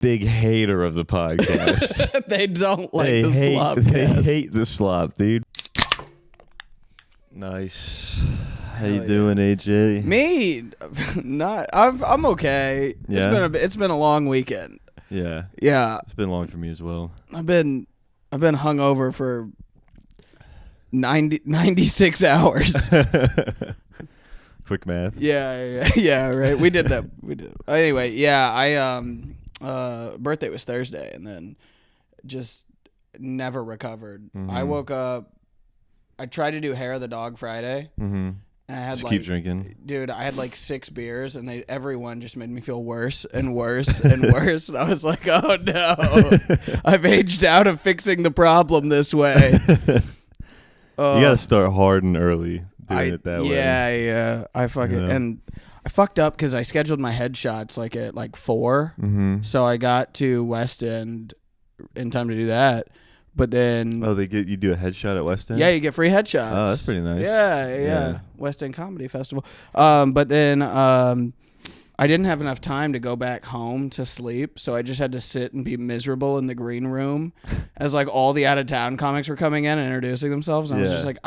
big hater of the podcast. They don't like the slop. They hate the slop, dude. Nice. How you doing, AJ? Me, I'm okay. Yeah? It's been a long weekend. Yeah. Yeah. It's been long for me as well. I've been hungover for 96 hours. Quick math. Yeah, right. We did that. Anyway, yeah, I birthday was Thursday and then just never recovered. Mm-hmm. I woke up, I tried to do hair of the dog Friday. Mm-hmm. And I had just keep drinking. Dude, I had like 6 beers and everyone just made me feel worse and worse and worse. And I was like, oh no, I've aged out of fixing the problem this way. You gotta start hard and early doing it that way. Yeah. I fucked up because I scheduled my headshots like at like 4. Mm-hmm. So I got to West End in time to do that. But then... Oh, you do a headshot at West End? Yeah, you get free headshots. Oh, that's pretty nice. Yeah. West End Comedy Festival. But then I didn't have enough time to go back home to sleep, so I just had to sit and be miserable in the green room as like all the out-of-town comics were coming in and introducing themselves. And I was just like,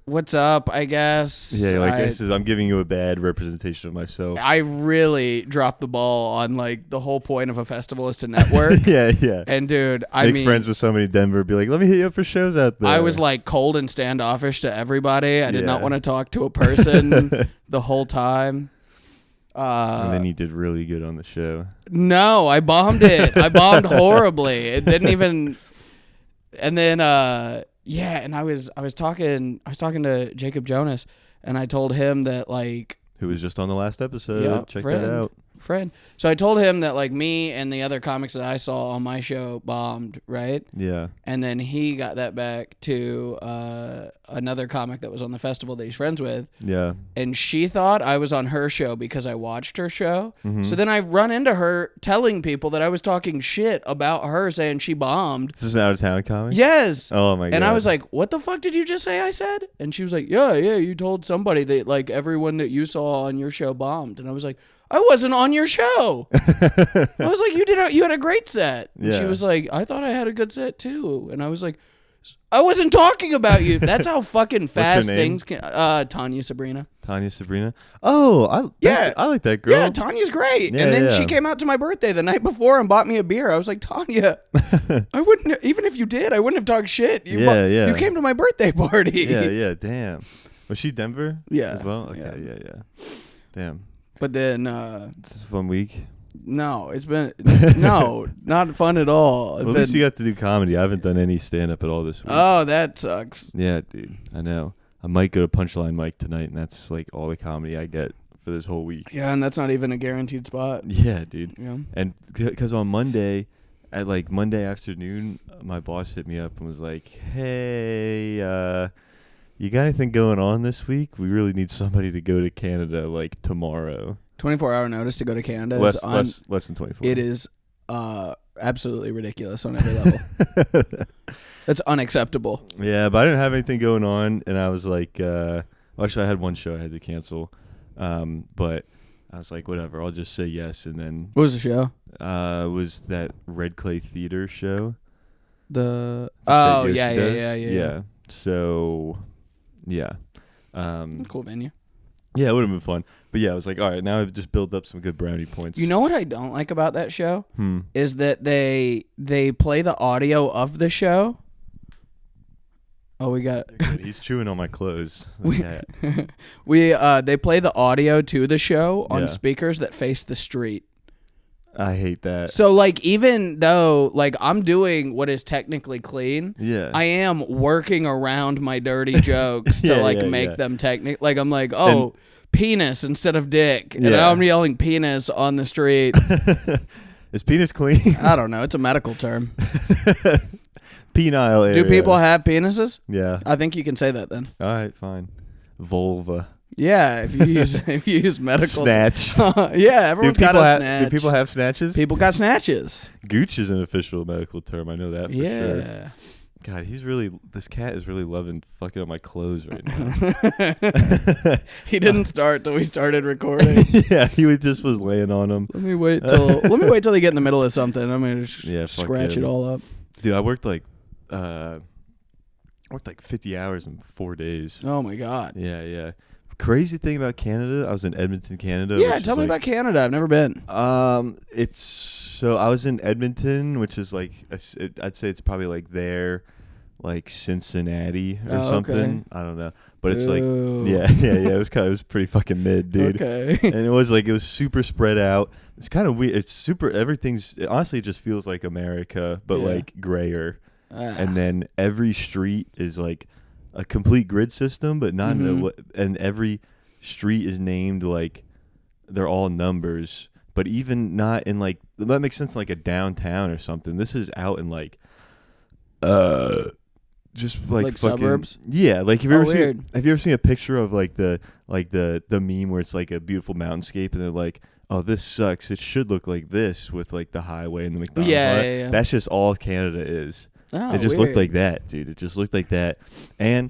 what's up, I guess. Yeah, like I'm giving you a bad representation of myself. I really dropped the ball on like the whole point of a festival is to network. Yeah. And dude, Make friends with somebody in Denver. Be like, let me hit you up for shows out there. I was like cold and standoffish to everybody. I did not want to talk to a person the whole time. And then you did really good on the show. No, I bombed it. I bombed horribly. It didn't even. And then yeah, and I was talking to Jacob Jonas, and I told him that like who was just on the last episode. Check that out. So I told him that like me and the other comics that I saw on my show bombed, right? Yeah. And then he got that back to another comic that was on the festival that he's friends with. Yeah. And she thought I was on her show because I watched her show. Mm-hmm. So then I run into her telling people that I was talking shit about her, saying she bombed. Is this an out-of-town comic? Yes. Oh, my God. And I was like, what the fuck did you just say I said? And she was like, yeah, you told somebody that like everyone that you saw on your show bombed. And I was like, I wasn't on your show. I was like, you had a great set. And she was like, I thought I had a good set too. And I was like, I wasn't talking about you. That's how fucking fast things can. Tanya Sabrina. Tanya Sabrina. Oh, I like that girl. Yeah, Tanya's great. Yeah, and then she came out to my birthday the night before and bought me a beer. I was like, Tanya, I wouldn't, even if you did, I wouldn't have talked shit. You came to my birthday party. Yeah, damn. Was she Denver? Yeah. As well? Okay, yeah. Damn. But then this is a fun week. No, it's been not fun at all. Well, at least you got to do comedy. I haven't done any stand up at all this week. Oh, that sucks. Yeah, dude. I know. I might go to Punchline Mike tonight, and that's like all the comedy I get for this whole week. Yeah, and that's not even a guaranteed spot. Yeah, dude. Yeah. And because on Monday, at like Monday afternoon, my boss hit me up and was like, "Hey, you got anything going on this week? We really need somebody to go to Canada like tomorrow." 24-hour notice to go to Canada less than 24. It is absolutely ridiculous on every level. That's unacceptable. Yeah, but I didn't have anything going on, and I was like, actually, I had one show I had to cancel, but I was like, whatever, I'll just say yes, and then... What was the show? It was that Red Clay Theater show. Yeah. So, yeah. Cool venue. Yeah, it would have been fun. But yeah, I was like, all right, now I've just built up some good brownie points. You know what I don't like about that show? Is that they play the audio of the show. Oh, we got... He's chewing on my clothes. They play the audio to the show on speakers that face the street. I hate that. So, like, even though, like, I'm doing what is technically clean, I am working around my dirty jokes to, make them technical. Like, I'm like, penis instead of dick. And now I'm yelling penis on the street. Is penis clean? I don't know. It's a medical term. Penile area. Do people have penises? Yeah. I think you can say that then. All right, fine. Vulva. Yeah, if you use medical snatch. Yeah, everyone's got a snatch. Do people have snatches? People got snatches. Gooch is an official medical term. I know that for sure. God, this cat is really loving fucking up my clothes right now. He didn't start till we started recording. Yeah, he was laying on them. Let me wait till they get in the middle of something. I'm gonna scratch it all up. Dude, I worked like 50 hours in 4 days. Oh my God. Yeah. Crazy thing about Canada, I was in Edmonton, Canada. Yeah, tell me about Canada. I've never been. I was in Edmonton, which is like I'd say it's probably like there, like Cincinnati or something. Okay. I don't know, but it's like yeah. It was pretty fucking mid, dude. Okay. And it was super spread out. It's kind of weird. It honestly just feels like America, but like grayer. And then every street is like a complete grid system, but not and every street is named like they're all numbers, but even not in like that makes sense in like a downtown or something. This is out in like just like fucking suburbs. Yeah, like have you ever seen a picture of like the meme where it's like a beautiful mountainscape and they're like, oh, this sucks, it should look like this with like the highway and the McDonald's. Yeah. That's just all Canada is. Oh, it just looked like that, dude. It just looked like that. And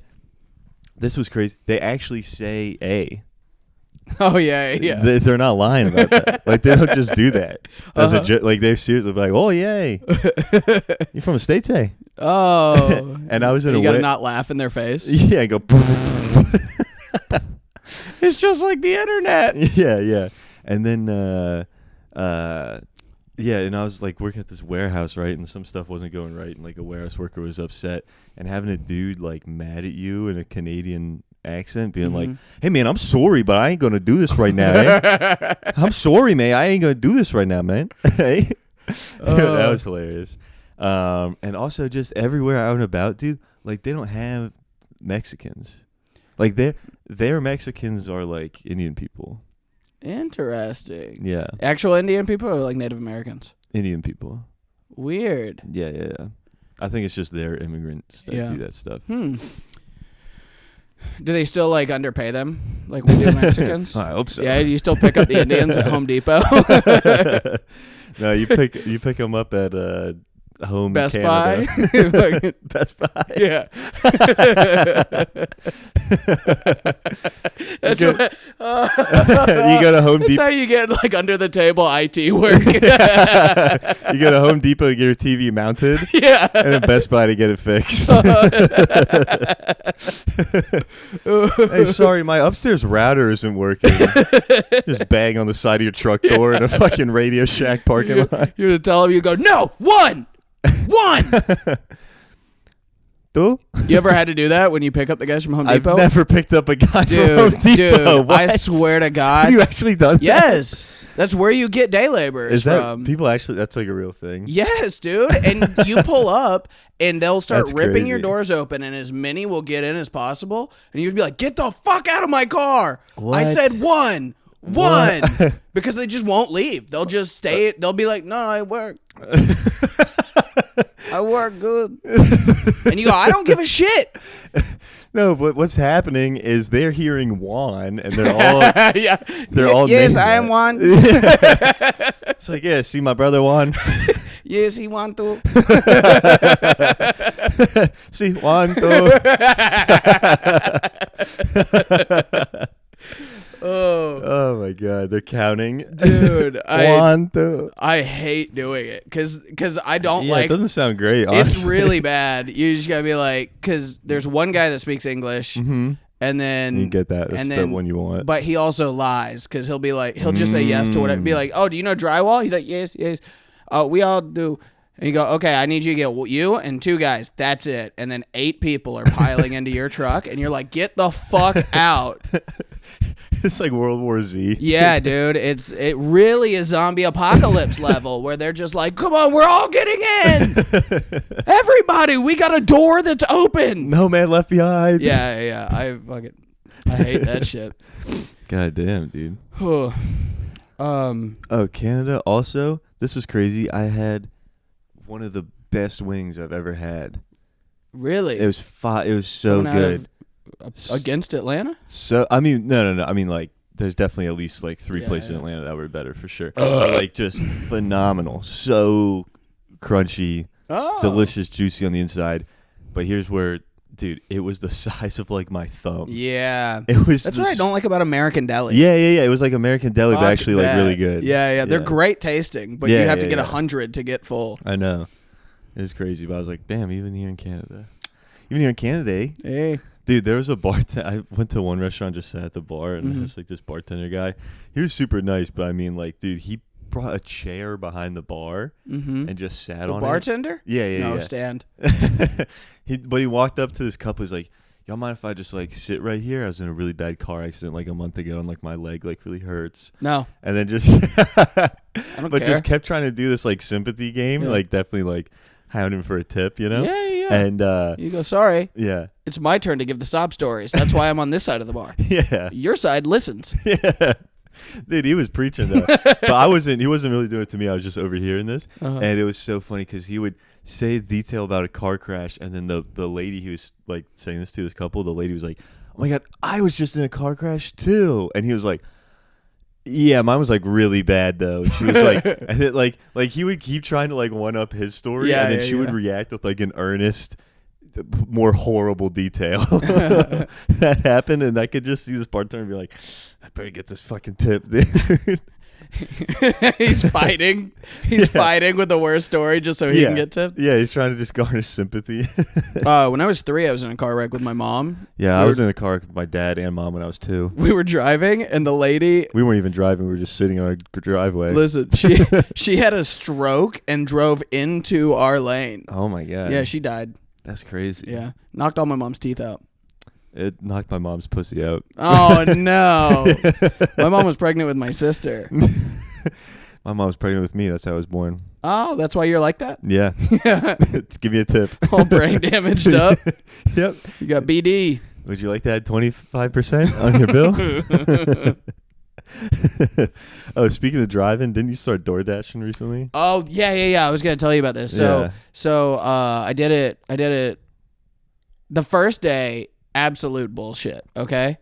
this was crazy. They actually say A. Oh, yeah. They're not lying about that. Like, they don't just do that. As a like, they're seriously like, oh, yay. You're from the States, eh? Oh. And I was in you got to not laugh in their face? Yeah, I go, it's just like the internet. Yeah. And then, yeah, and I was like working at this warehouse, right, and some stuff wasn't going right, and like a warehouse worker was upset, and having a dude like mad at you in a Canadian accent, being like, "Hey man, I'm sorry, but I ain't gonna do this right now. Eh? I'm sorry, man, I ain't gonna do this right now, man." Hey, that was hilarious. And also just everywhere out and about, dude, like they don't have Mexicans, like their Mexicans are like Indian people. Interesting. Yeah. Actual Indian people or like Native Americans? Indian people. Weird. Yeah. I think it's just their immigrants that do that stuff. Do they still like underpay them like we do Mexicans? I hope so. Yeah, you still pick up the Indians at Home Depot? No, you pick them up at Home Best Canada. Buy. Best Buy. Yeah. That's you go to Home Depot. That's how you get like under the table IT work. You go to Home Depot to get your TV mounted. Yeah. And at Best Buy to get it fixed. Hey, sorry, my upstairs router isn't working. Just bang on the side of your truck door in a fucking Radio Shack parking lot. You're to tell them, you go, no, one. Two? You ever had to do that when you pick up the guys from Home Depot? I've never picked up a guy from Home Depot. Dude, I swear to God. Have you actually done that? Yes. That's where you get day laborers from. People actually, that's like a real thing? Yes, dude. And you pull up and they'll start ripping crazy. your doors open and as many will get in as possible. And you'd be like, get the fuck out of my car. What? I said one. Because they just won't leave. They'll just stay. They'll be like, no, I work. I work good. And you go, I don't give a shit. No, but what's happening is they're hearing Juan, and they're all they're all yes, I am Juan. It's like, yeah, see my brother Juan. Yes, he want to. See Juan too. Oh my God, they're counting, dude. I hate doing it because I don't it doesn't sound great. Honestly. It's really bad. You just gotta be like, because there's one guy that speaks English, and then you get that. That's the one you want. But he also lies because he'll be like, he'll just say yes to whatever. Be like, oh, do you know drywall? He's like, yes. We all do. And you go, okay, I need you to get you and two guys. That's it. And then 8 people are piling into your truck, and you're like, get the fuck out. It's like World War Z. Yeah, dude. It really is zombie apocalypse level where they're just like, come on, we're all getting in. Everybody, we got a door that's open. No man left behind. Yeah. I hate that shit. God damn, dude. Oh, Canada also. This was crazy. I had one of the best wings I've ever had. Really? It was It was so good. Against Atlanta? So I mean, no. I mean, like, there's definitely at least like 3 places in Atlanta that were better for sure. But, like, just phenomenal. So crunchy, delicious, juicy on the inside. But here's where, dude, it was the size of like my thumb. Yeah. It was. That's what I don't like about American Deli. Yeah. It was like American Deli, but actually like really good. Yeah. They're great tasting, but you have to get 100 to get full. I know. It was crazy, but I was like, damn, even here in Canada. Hey. Dude, there was a bartender. I went to one restaurant, just sat at the bar, and there's like this bartender guy. He was super nice, but I mean, like, dude, he brought a chair behind the bar and just sat on bartender? it. Yeah. No, stand. But he walked up to this couple. He's like, y'all mind if I just like sit right here? I was in a really bad car accident like a month ago, and like my leg like really hurts. No. And then just, just kept trying to do this like sympathy game, like definitely like hounding for a tip, you know? Yeah. And you go, sorry. Yeah. It's my turn to give the sob stories. That's why I'm on this side of the bar. Yeah. Your side listens. Yeah. Dude, he was preaching though. But he wasn't really doing it to me. I was just overhearing this. And it was so funny because he would say a detail about a car crash, and then the lady he was like saying this to, this couple, the lady was like, oh my God, I was just in a car crash too. And he was like, yeah, mine was like really bad though. And she was like, and it like he would keep trying to like one up his story, and then she would react with like an earnest, more horrible detail that happened, and I could just see this bartender be like, I better get this fucking tip, dude. He's fighting with the worst story just so he can get tipped. Yeah, he's trying to just garnish sympathy. When I was 3, I was in a car wreck with my mom. Yeah, I was in a car with my dad and mom when I was 2. We were driving, and the lady... We weren't even driving. We were just sitting on our driveway. Listen, she had a stroke and drove into our lane. Oh, my God. Yeah, she died. That's crazy. Yeah. Knocked all my mom's teeth out. It knocked my mom's pussy out. Oh, no. My mom was pregnant with my sister. My mom was pregnant with me. That's how I was born. Oh, that's why you're like that? Yeah. Give me a tip. All brain damaged up. Yep. You got BD. Would you like to add 25% on your bill? Oh, speaking of driving, didn't you start door dashing recently? Oh, yeah. I was going to tell you about this. So I did it the first day. Absolute bullshit. Okay.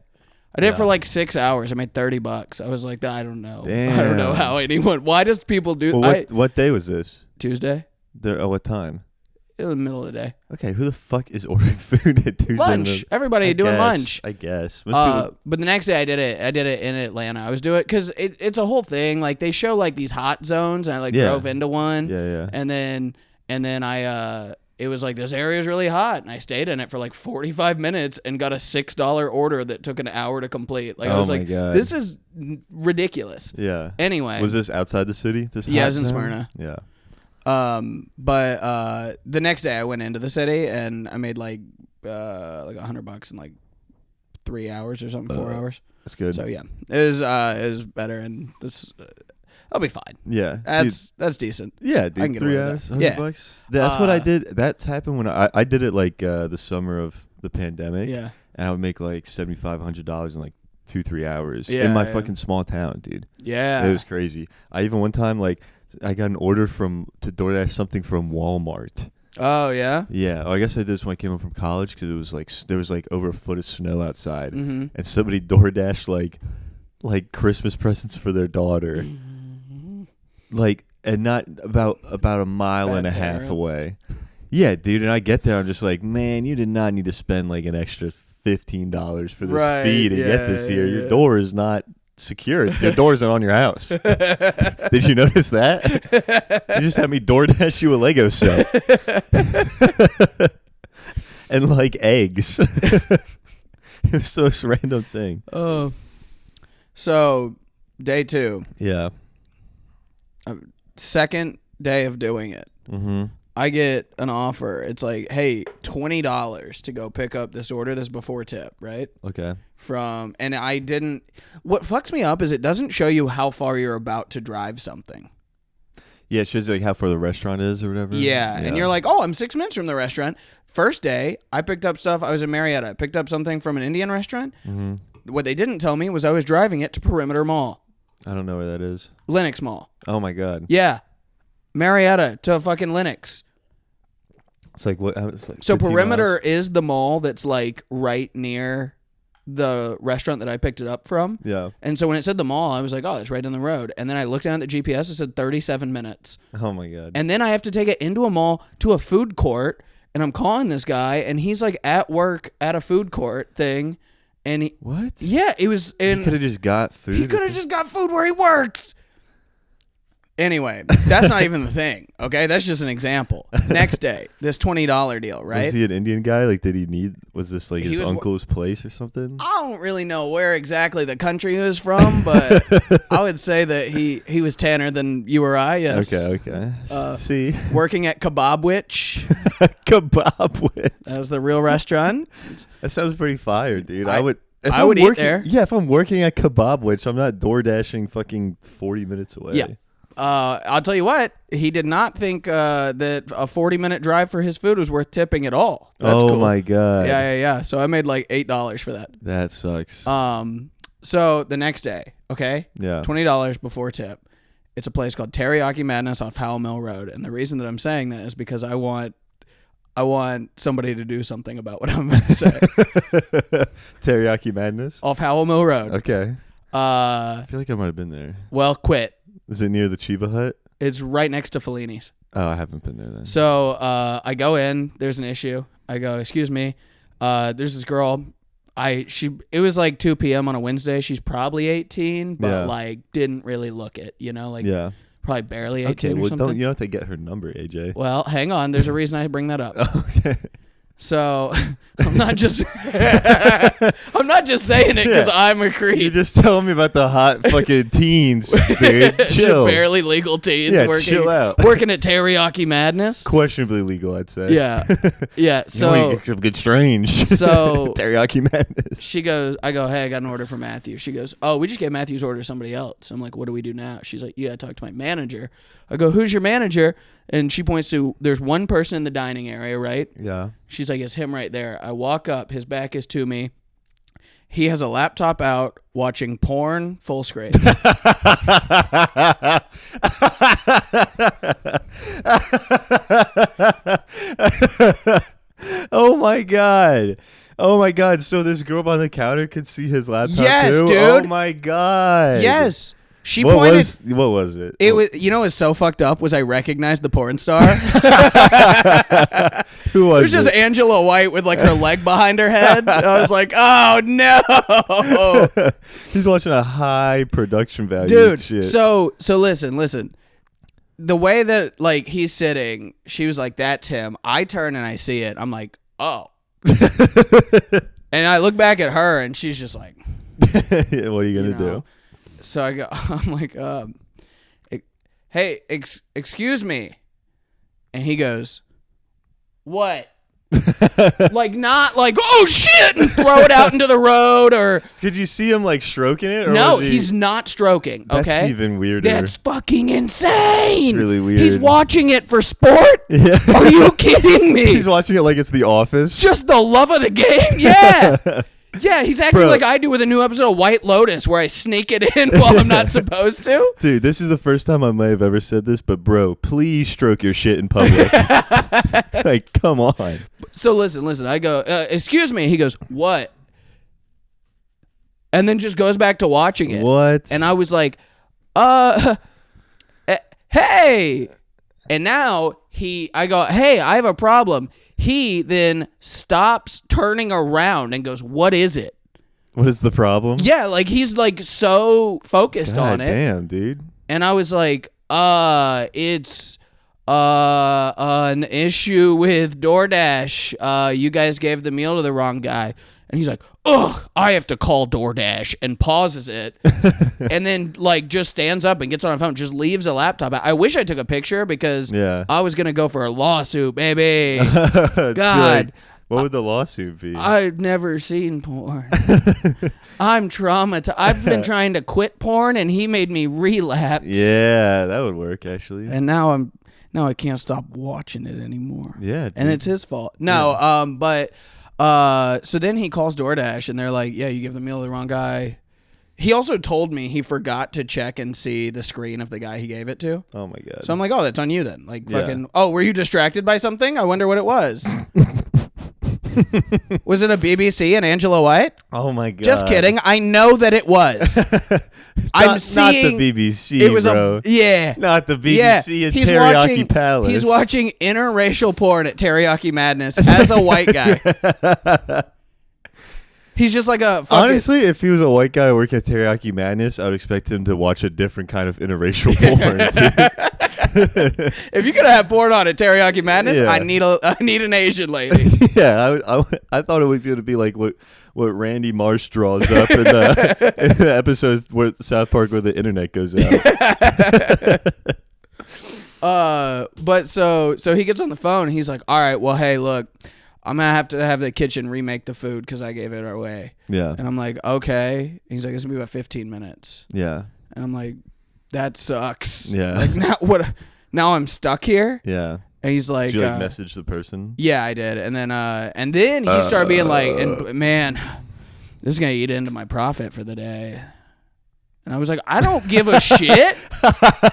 I did it for like 6 hours. I made $30. I was like, I don't know. Damn. I don't know how anyone. Why does people do? Well, what day was this? Tuesday. What time? It was the middle of the day. Okay, who the fuck is ordering food at Tuesday? Lunch. Everybody doing lunch. I guess. But the next day I did it in Atlanta. I was doing it because it's a whole thing. Like they show like these hot zones, and I drove into one. Yeah. And then I it was like, this area is really hot, and I stayed in it for like 45 minutes and got a $6 order that took an hour to complete. Like I was like, God. This is ridiculous. Yeah. Anyway, was this outside the city? Yeah, it was in Smyrna. Yeah. But the next day I went into the city and I made like $100 in like 3 hours or something, 4 hours. That's good. So yeah, it was better, and this. I'll be fine. Yeah, that's decent. Yeah, dude. I can get 3 away with hours, that. $100. That's what I did. That's happened when I did it like the summer of the pandemic. Yeah, and I would make like $7,500 in like 2-3 hours in my fucking small town, dude. Yeah, it was crazy. I even one time like I got an order to DoorDash something from Walmart. Oh yeah. Yeah. I guess I did this when I came home from college because it was like there was like over a foot of snow outside, and somebody DoorDashed like Christmas presents for their daughter. Like, and not about a mile and a half away. Yeah, dude. And I get there, I'm just like, man, you did not need to spend like an extra $15 for this fee to get this here. Your door is not secure. Your door isn't on your house. Did you notice that? You just had me DoorDash you a Lego set. And like eggs. It was the most random thing. Oh. So, day 2. Yeah. Second day of doing it, I get an offer. It's like, hey, $20 to go pick up this order. This before tip, right? Okay. And I didn't. What fucks me up is it doesn't show you how far you're about to drive something. Yeah, it shows like how far the restaurant is or whatever. Yeah, and you're like, oh, I'm 6 minutes from the restaurant. First day, I picked up stuff. I was in Marietta. I picked up something from an Indian restaurant. What they didn't tell me was I was driving it to Perimeter Mall. I don't know where that is. Lenox Mall. Oh my God. Yeah. Marietta to fucking Lenox. It's like what? It's like so Perimeter miles? is the mall that's like right near the restaurant that I picked it up from. Yeah. And so when it said the mall, I was like, oh, it's right down the road. And then I looked down at the GPS. It said 37 minutes. Oh my God. And then I have to take it into a mall to a food court. and I'm calling this guy, and he's like at work at a food court thing, and What? Yeah, it was. And he could have just got food. He could have just got food where he works. Anyway, that's not even the thing. Okay, that's just an example. Next day, this $20 deal, right? Was he an Indian guy? Like, did he need? Was this like his uncle's place or something? I don't really know where exactly the country he was from, but I would say that he was tanner than you or I. Yes. Okay. See, working at Kebabwich. Kebabwich. That was the real restaurant. That sounds pretty fire, dude. I would eat there. Yeah, if I'm working at Kebabwich, I'm not door dashing fucking 40 minutes away. Yeah. I'll tell you what, he did not think that a 40-minute drive for his food was worth tipping at all. That's cool. My God. Yeah. So I made like $8 for that. That sucks. So the next day, okay? Yeah. $20 before tip. It's a place called Teriyaki Madness off Howell Mill Road. And the reason that I'm saying that is because I want somebody to do something about what I'm about to say. Teriyaki Madness? Off Howell Mill Road. Okay. I feel like I might have been there. Well, quit. Is it near the Chiba Hut? It's right next to Fellini's. Oh, I haven't been there then. So I go in. There's an issue. I go, excuse me. There's this girl. It was like 2 p.m. on a Wednesday. She's probably 18, but like didn't really look it. Probably barely 18 or something. You don't have to get her number, AJ. Well, hang on. There's a reason I bring that up. Okay. So I'm not just saying it because I'm a creep. You're just telling me about the hot fucking teens, dude. Chill. Barely legal teens chill out. working at Teriyaki Madness. Questionably legal, I'd say. Yeah. So it get strange. So Teriyaki Madness. I go, hey, I got an order for Matthew. She goes, oh, we just gave Matthew's order to somebody else. I'm like, what do we do now? She's like, you gotta talk to my manager. I go, who's your manager? And she points to, there's one person in the dining area, right? Yeah. She's like, it's him right there. I walk up, his back is to me. He has a laptop out watching porn full screen. Oh my God. So this girl behind the counter could see his laptop yes, too? Dude. Oh my God. Yes. She pointed. What was it? It was. You know what's so fucked up was I recognized the porn star. Who was it? It was just Angela White with like her leg behind her head. I was like, oh no. He's watching a high production value dude. shit. So listen. The way that like he's sitting, she was like, that's him. I turn and I see it. I'm like, oh. And I look back at her and she's just like, what are you gonna do? So I'm like, hey, excuse me. And he goes, what? Like not like, oh shit, and throw it out into the road or. Could you see him like stroking it? Or no, was he's not stroking. Okay. That's even weirder. That's fucking insane. It's really weird. He's watching it for sport? Yeah. Are you kidding me? He's watching it like it's The Office. Just the love of the game? Yeah. Yeah, he's acting like I do with a new episode of White Lotus where I sneak it in while I'm not supposed to. Dude, this is the first time I may have ever said this, but bro, please stroke your shit in public. Like, come on. So listen. I go, excuse me. He goes, what? And then just goes back to watching it. What? And I was like, hey. And now I go, hey, I have a problem. He then stops turning around and goes, what is it? What is the problem? Yeah, like he's like so focused on it. Damn, dude. And I was like, it's an issue with DoorDash. You guys gave the meal to the wrong guy. And he's like, ugh, I have to call DoorDash, and pauses it. And then like just stands up and gets on a phone, just leaves a laptop. I wish I took a picture because I was going to go for a lawsuit, baby. God. Like, what would the lawsuit be? I've never seen porn. I'm traumatized. I've been trying to quit porn and he made me relapse. Yeah, that would work actually. And now I can't stop watching it anymore. Yeah, dude. And it's his fault. No, but so then he calls DoorDash and they're like, yeah, you give the meal to the wrong guy. He also told me he forgot to check and see the screen of the guy he gave it to. Oh my God. So I'm like, oh, that's on you then. Like fucking, oh, were you distracted by something? I wonder what it was. Was it a BBC and Angela White? Oh my god! Just kidding. I know that it was. I'm seeing not the BBC. It was bro. Not the BBC at Teriyaki Palace. He's watching interracial porn at Teriyaki Madness as a white guy. He's just like a fucking... Honestly, if he was a white guy working at Teriyaki Madness, I would expect him to watch a different kind of interracial porn. If you're gonna have porn on at Teriyaki Madness, I need an Asian lady. Yeah, I thought it was gonna be like what Randy Marsh draws up in the episodes where South Park where the internet goes out. But so he gets on the phone and he's like, all right, well, hey, look, I'm going to have the kitchen remake the food because I gave it away. Yeah. And I'm like, okay. And he's like, it's going to be about 15 minutes. Yeah. And I'm like, that sucks. Yeah. Like, now I'm stuck here? Yeah. And he's like... Did you message the person? Yeah, I did. And then he started being like, man, this is going to eat into my profit for the day. And I was like, I don't give a shit.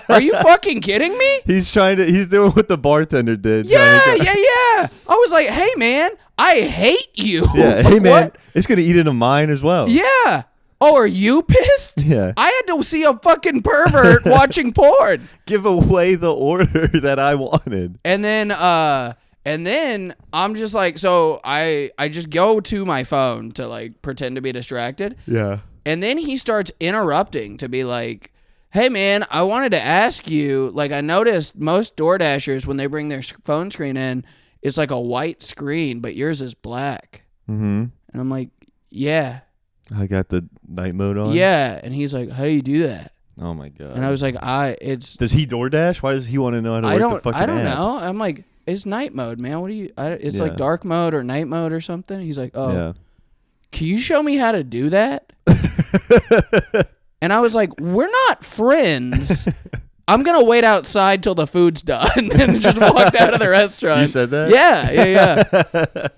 Are you fucking kidding me? He's doing what the bartender did. Yeah. I was like, hey, man, I hate you. Yeah, like, hey, man, it's going to eat into mine as well. Yeah. Oh, are you pissed? Yeah. I had to see a fucking pervert watching porn. Give away the order that I wanted. And then I'm just like, so I just go to my phone to like pretend to be distracted. Yeah. And then he starts interrupting to be like, hey, man, I wanted to ask you, like, I noticed most DoorDashers, when they bring their phone screen in, it's like a white screen, but yours is black. Mm-hmm. And I'm like, yeah. I got the night mode on? Yeah. And he's like, how do you do that? Oh, my God. And I was like, Does he DoorDash? Why does he want to know how to work the fucking app? I don't know. I'm like, it's night mode, man. It's like dark mode or night mode or something. He's like, oh. Yeah. Can you show me how to do that? And I was like, we're not friends. I'm going to wait outside till the food's done and just walked out of the restaurant. You said that? Yeah.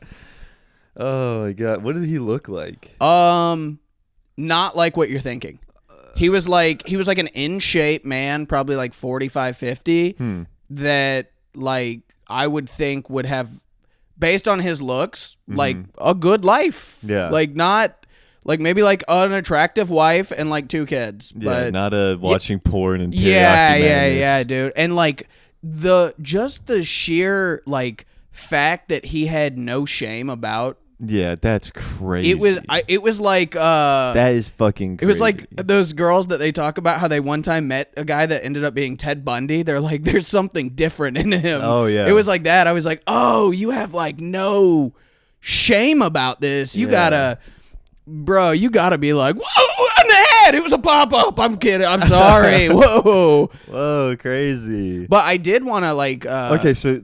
Oh, my God. What did he look like? Not like what you're thinking. He was like an in-shape man, probably like 45, 50, that like I would think would have, based on his looks, like a good life. Yeah. Like not, like maybe like an attractive wife and like 2 kids. Yeah, but not watching porn and teriyaki yeah, dude. And like the sheer like fact that he had no shame about. Yeah, that's crazy. It was like that is fucking crazy. It was like those girls that they talk about how they one time met a guy that ended up being Ted Bundy. They're like, there's something different in him. Oh yeah. It was like that. I was like, oh, you have like no shame about this. You gotta be like, whoa, an ad. It was a pop-up. I'm kidding. I'm sorry. Whoa, crazy. But I did want to like okay, so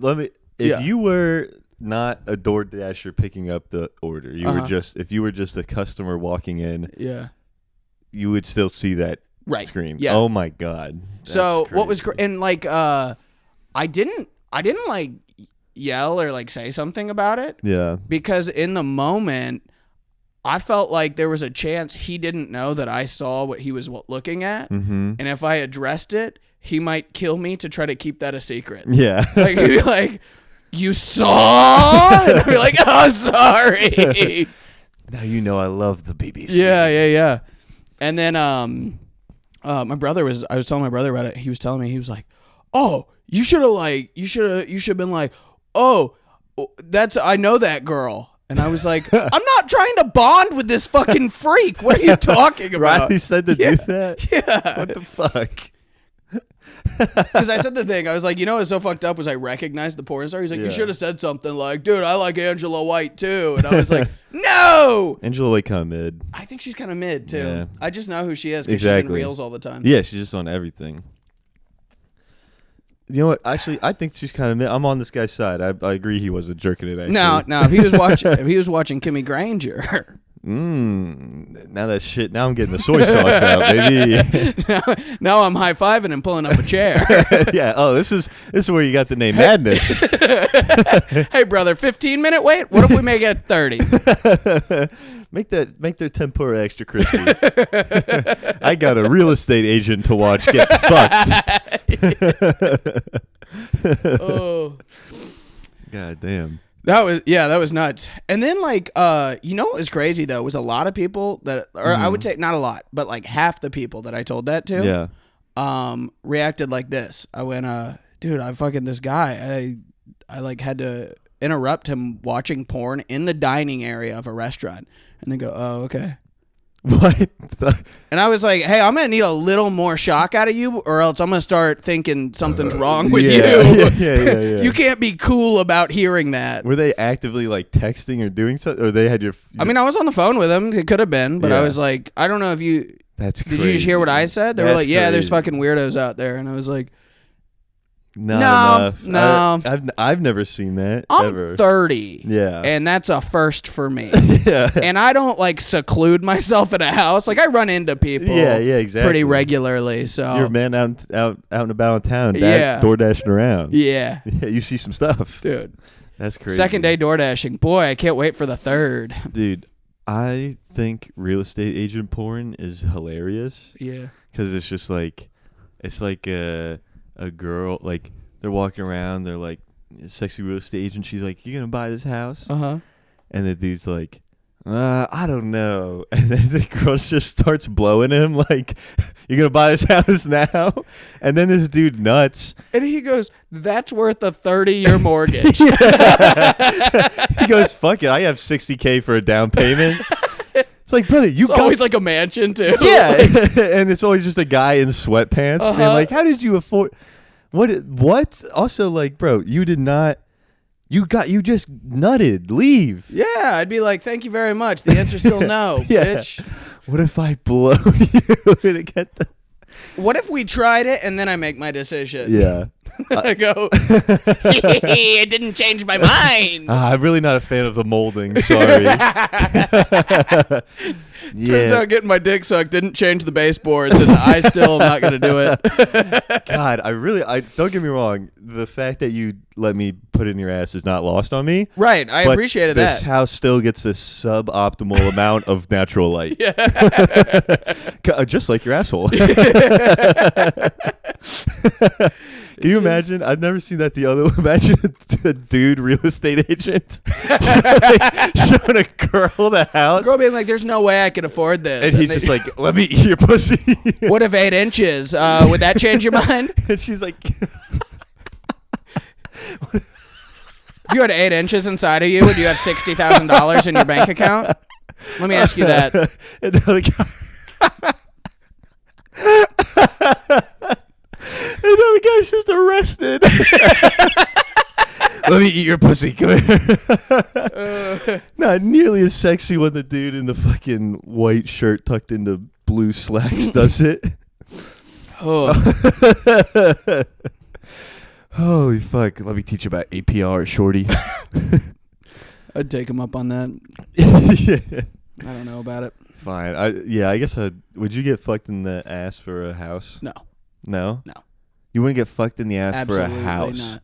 if you were not a DoorDasher picking up the order, if you were just a customer walking in, you would still see that screen. Yeah. Oh my God. So crazy. What was and like I didn't like yell or like say something about it. Yeah. Because in the moment I felt like there was a chance he didn't know that I saw what he was looking at. Mm-hmm. And if I addressed it, he might kill me to try to keep that a secret. Yeah. Like he'd be like, you saw? And I'd be like, oh, sorry. Now you know I love the BBC. Yeah. And then my brother I was telling my brother about it. He was telling me, he was like, oh, you should have been like, oh, I know that girl. And I was like, I'm not trying to bond with this fucking freak. What are you talking about? Riley said to do that? Yeah. What the fuck? Because I said the thing. I was like, you know what's so fucked up was I recognized the porn star. He's like, you should have said something like, dude, I like Angela White too. And I was like, no. Angela White kind of mid. I think she's kind of mid too. Yeah. I just know who she is because she's in Reels all the time. Yeah, she's just on everything. You know what? Actually, I think she's kind of mid. I'm on this guy's side. I agree he wasn't jerking it. Actually. No. If he was watching Kimmy Granger. Now that shit. Now I'm getting the soy sauce out, baby. now I'm high fiving and pulling up a chair. Yeah. Oh, this is where you got the name Madness. Hey, brother, 15-minute wait. What if we make it 30? Make their tempura extra crispy. I got a real estate agent to watch get fucked. Oh, God damn. That was nuts. And then like, you know what was crazy though was a lot of people that, or I would say not a lot, but like half the people that I told that to, reacted like this. I went, dude, I fucking this guy. I like had to interrupt him watching porn in the dining area of a restaurant, and then go, oh, okay. What? And I was like, hey, I'm gonna need a little more shock out of you, or else I'm gonna start thinking something's wrong with you. Yeah. You can't be cool about hearing that. Were they actively like texting or doing something, or they had your? I mean, I was on the phone with him. It could have been, but I was like, I don't know if you. That's crazy. Did you just hear what I said? They were like, yeah, there's fucking weirdos out there, and I was like, no. I've never seen that. I'm ever. 30. Yeah. And that's a first for me. Yeah. And I don't like seclude myself in a house. Like I run into people exactly. pretty regularly. So you're a man out and about in town, door dashing around. Yeah. You see some stuff. Dude. That's crazy. Second day door dashing. Boy, I can't wait for the third. Dude, I think real estate agent porn is hilarious. Yeah. Because it's just like, it's like a girl, like they're walking around, they're like sexy real estate agent. She's like, "You gonna buy this house?" And the dude's like, I don't know. And then the girl just starts blowing him like, "You gonna buy this house now?" And then this dude nuts, and he goes, "That's worth a 30-year mortgage." He goes, "Fuck it, I have $60K for a down payment." It's like, brother, it's always like a mansion too. Yeah, and it's always just a guy in sweatpants being like, "How did you afford what?" Also, like, bro, you did not. You just nutted. Leave. Yeah, I'd be like, "Thank you very much." The answer's still no, bitch. What if I blow you to get the? What if we tried it and then I make my decision? Yeah. I go, it didn't change my mind. I'm really not a fan of the molding. Sorry. Turns out getting my dick sucked didn't change the baseboards, and I still am not going to do it. God, I don't get me wrong. The fact that you let me put it in your ass is not lost on me. Right, I appreciated that. This house still gets this suboptimal amount of natural light. Yeah. Just like your asshole. Can you imagine? I've never seen that the other way. Imagine a dude real estate agent showing a girl the house. Girl being like, "There's no way I could afford this." And he's just like, "Let me eat your pussy." What if 8 inches? Would that change your mind? And she's like, if you had 8 inches inside of you, would you have $60,000 in your bank account? Let me ask you that. And the guy. And then the guy's just arrested. Let me eat your pussy. Come here. Not nearly as sexy when the dude in the fucking white shirt tucked into blue slacks does it. Oh. Holy fuck. Let me teach you about APR, shorty. I'd take him up on that. Yeah. I don't know about it. Fine. I guess would you get fucked in the ass for a house? No. No? No. You wouldn't get fucked in the ass Absolutely for a house. Not.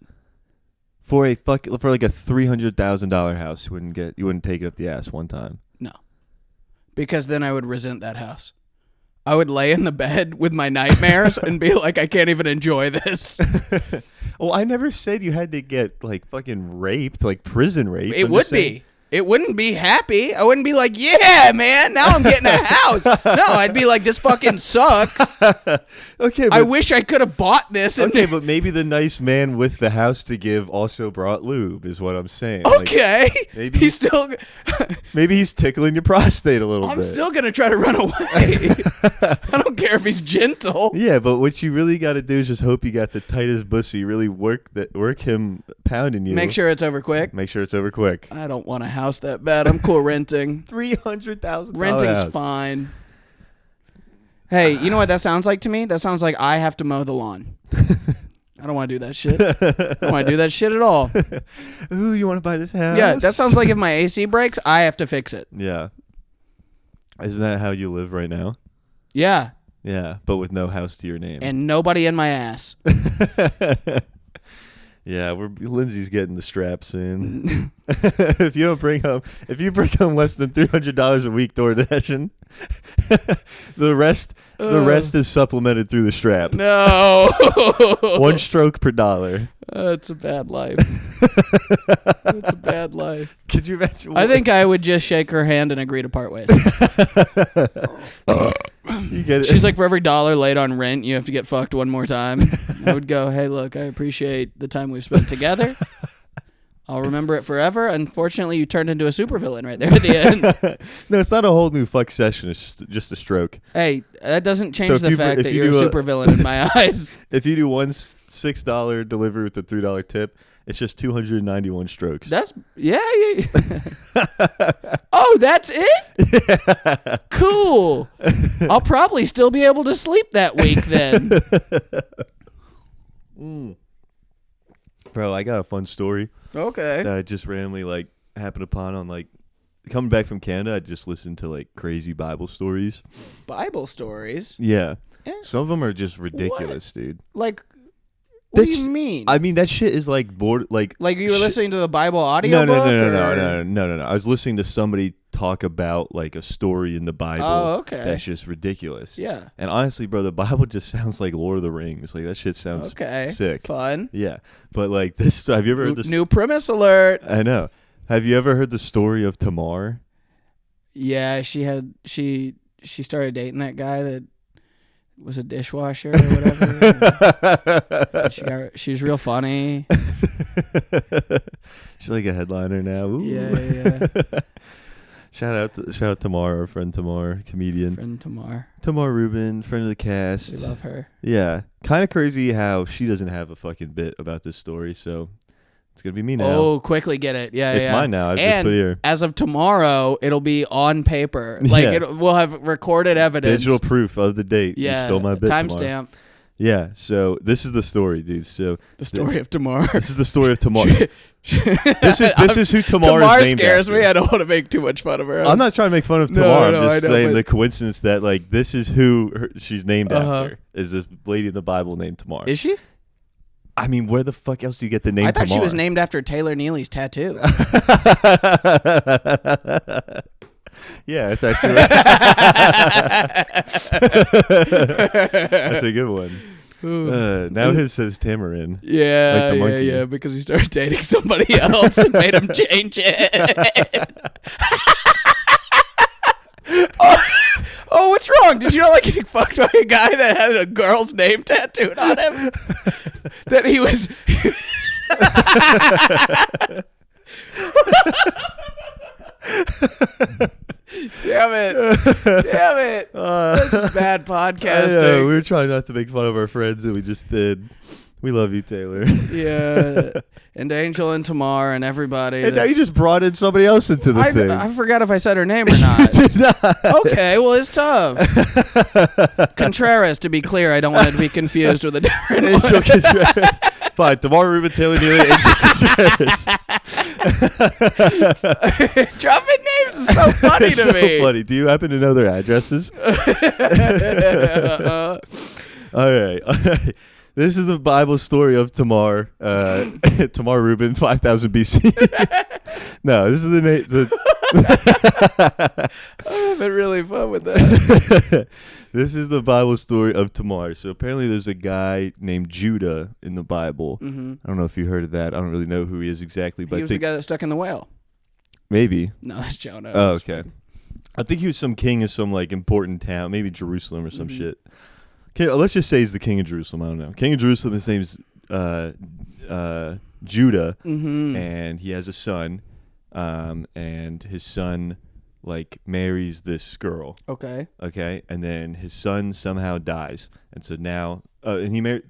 For like a $300,000 house, you wouldn't take it up the ass one time. No. Because then I would resent that house. I would lay in the bed with my nightmares and be like, I can't even enjoy this. Well, I never said you had to get like fucking raped, like prison rape. It would be. It wouldn't be happy. I wouldn't be like, yeah, man, now I'm getting a house. No, I'd be like, this fucking sucks. Okay, I wish I could have bought this. Okay, but maybe the nice man with the house to give also brought lube, is what I'm saying. Okay. Like, maybe he's still. Maybe he's tickling your prostate a little bit. I'm still gonna try to run away. I don't care if he's gentle. Yeah, but what you really got to do is just hope you got the tightest pussy. Really work him pounding you. Make sure it's over quick. Make sure it's over quick. I don't want a house that bad. I'm cool renting. $300,000. Renting's house. fine. Hey, you know what that sounds like to me? That sounds like I have to mow the lawn. I don't want to do that shit. I don't want to do that shit at all. Ooh, you want to buy this house? Yeah, that sounds like if my AC breaks, I have to fix it. Yeah. Isn't that how you live right now? Yeah. Yeah, but with no house to your name. And nobody in my ass. Yeah, Lindsay's getting the straps in. If you bring home less than $300 a week door dashing, the rest The rest is supplemented through the strap. No. 1 stroke per $1. That's a bad life. That's a bad life. Could you imagine? I think I would just shake her hand and agree to part ways. You get it. She's like, for every $1 late on rent, you have to get fucked one more time. I would go, hey, look, I appreciate the time we've spent together. I'll remember it forever. Unfortunately, you turned into a supervillain right there at the end. No, it's not a whole new fuck session. It's just a stroke. Hey, that doesn't change So the fact that you're a supervillain in my eyes. If you do one $6 delivery with a $3 tip, it's just 291 strokes. That's yeah. Oh, that's it? Yeah. Cool. I'll probably still be able to sleep that week then. Bro, I got a fun story Okay. that I just randomly like happened upon on like coming back from Canada. I just listened to like crazy Bible stories. Bible stories? Yeah. Eh. Some of them are just ridiculous, dude. Like, what do That's- you mean? I mean, that shit is like like you were listening to the Bible No, audiobook? no. I was listening to somebody talk about like a story in the Bible. Oh, okay. That's just ridiculous. Yeah. And honestly, bro, the Bible just sounds like Lord of the Rings. Like that shit sounds Okay. sick. Fun. Yeah. But like this, have you ever heard this? New premise alert. I know. Have you ever heard the story of Tamar? Yeah, she started dating that guy that was a dishwasher or whatever. She was real funny. She's like a headliner now. Ooh. Yeah. Shout out Tamar, our friend Tamar, comedian. Friend Tamar. Tamar Rubin, friend of the cast. We love her. Yeah. Kind of crazy how she doesn't have a fucking bit about this story, so it's going to be me now. Oh, quickly get it. Yeah, It's mine now. I just and put it here. as of tomorrow, it'll be on paper. Like Yeah. we'll have recorded evidence. Digital proof of the date. Yeah. You stole my bit, Tamar. Timestamp. Yeah, so this is the story, dude. So The story of Tamar. this is the story of Tamar. this is who Tamar Tamar is named scares after. me. I don't want to make too much fun of her. I'm not trying to make fun of No, Tamar. no, I'm I just know, saying but- the coincidence that like this is who she's named Uh-huh. after is this lady in the Bible named Tamar. Is she? I mean, where the fuck else do you get the name I thought Tamar? she was named after Taylor Neely's tattoo. Yeah, it's actually right. That's a good one. Now his says Tamarin. Yeah, Like the monkey. yeah, because he started dating somebody else and made him change it. Oh, what's wrong? Did you not like getting fucked by a guy that had a girl's name tattooed on him? That he was... Damn it. This is bad podcasting. Yeah, we were trying not to make fun of our friends, and we just did. We love you, Taylor. Yeah, and Angel and Tamar and everybody. And now you just brought in somebody else into the thing. I forgot if I said her name or not. Did not. Okay, well, it's tough. Contreras, to be clear, I don't want it to be confused with a different Angel one. Contreras. Fine, Tamar Rubin, Taylor Neely, Angel Contreras. Dropping names is so funny It's to so me. funny. Do you happen to know their addresses? All right. This is the Bible story of Tamar. Tamar Rubin, 5000 BC. No, this is the name. I'm having really fun with that. This is the Bible story of Tamar. So apparently there's a guy named Judah in the Bible. Mm-hmm. I don't know if you heard of that. I don't really know who he is exactly, but He I was the think guy that stuck in the whale. maybe. No, that's Jonah. Oh, okay. I think he was some king of some like important town, maybe Jerusalem or some shit. Okay, let's just say he's the king of Jerusalem. I don't know. King of Jerusalem, his name's Judah, and he has a son, and his son like marries this girl. Okay. Okay, and then his son somehow dies, and so now, and he married.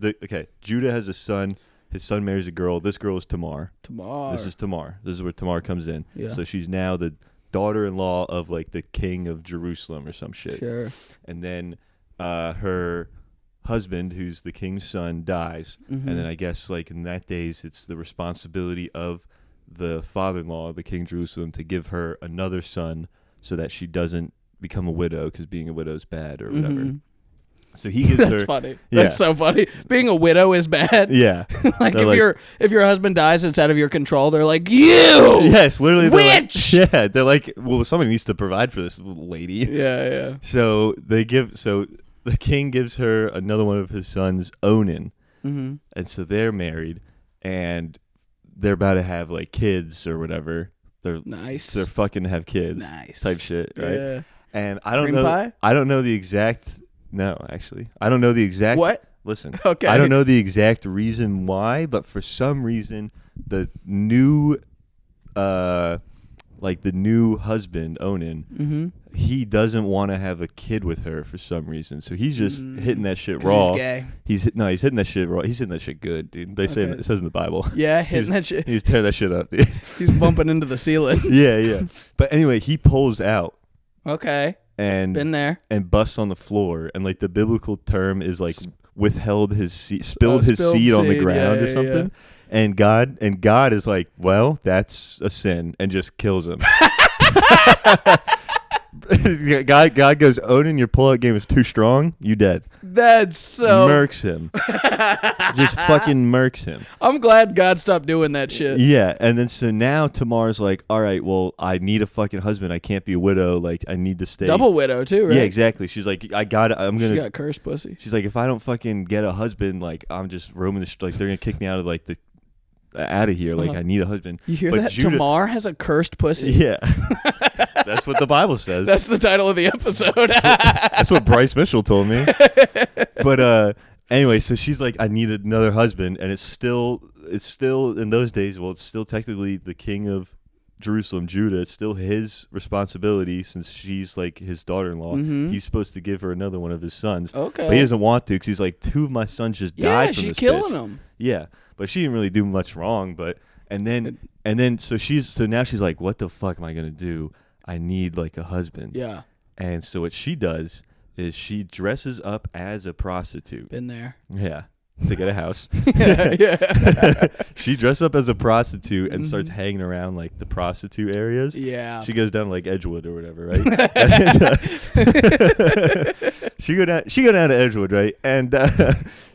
Judah has a son. His son marries a girl. This girl is Tamar. This is Tamar. This is where Tamar comes in. Yeah. So she's now the daughter-in-law of like the king of Jerusalem or some shit. Sure. And then her husband, who's the king's son, dies. And then I guess like in that days, it's the responsibility of the father-in-law of the king of Jerusalem to give her another son so that she doesn't become a widow, because being a widow is bad or whatever. So he gives her. That's funny. Yeah. That's so funny. Being a widow is bad. Yeah. Like They're if your husband dies, it's out of your control. They're like, you. Yes, literally. Witch! They're like, well, somebody needs to provide for this lady. Yeah. So they give. So the king gives her another one of his sons, Onan. Mm-hmm. And so they're married, and they're about to have like kids or whatever. They're fucking have kids. Nice. Type shit, right? Yeah. And I don't Cream know. pie? I don't know the exact. No, actually, I don't know the exact. What? Listen. Okay. I don't know the exact reason why, but for some reason, the new, the new husband, Onan, Mm-hmm. he doesn't want to have a kid with her for some reason. So he's just hitting that shit raw. He's gay. He's hitting that shit raw. He's hitting that shit good, dude. They say it says in the Bible. Yeah, hitting that shit. He's tearing that shit up, dude. He's bumping into the ceiling. Yeah. But anyway, he pulls out. Okay. And been there. And busts on the floor. And like the biblical term is like withheld his seed, spilled his seed on the ground or something. Yeah. And God is like, well, that's a sin, and just kills him. God goes, Onan, your pullout game is too strong. You dead. That's so murks him. Just fucking murks him. I'm glad God stopped doing that shit. Yeah, and then so now Tamar's like, all right, well, I need a fucking husband. I can't be a widow. Like, I need to stay. Double widow too, right? Yeah, exactly. She's like, she got cursed pussy. She's like, if I don't fucking get a husband, like, I'm just roaming the like they're gonna kick me out of like the out of here. Like, I need a husband. You hear that? Tamar has a cursed pussy. Yeah. That's what the Bible says. That's the title of the episode. That's what Bryce Mitchell told me. But anyway, so she's like, I need another husband, and it's still in those days. Well, it's still technically the king of Jerusalem, Judah. It's still his responsibility since she's like his daughter-in-law. Mm-hmm. He's supposed to give her another one of his sons. Okay, but he doesn't want to because he's like, 2 of my sons just died from this bitch. Yeah, she's killing them. Yeah, but she didn't really do much wrong. But and then so now she's like, what the fuck am I gonna do? I need like a husband. Yeah. And so what she does is she dresses up as a prostitute. Been there. Yeah. To get a house. Yeah. She dressed up as a prostitute and starts hanging around like the prostitute areas. Yeah. She goes down to like Edgewood or whatever, right? She go down to Edgewood, right? And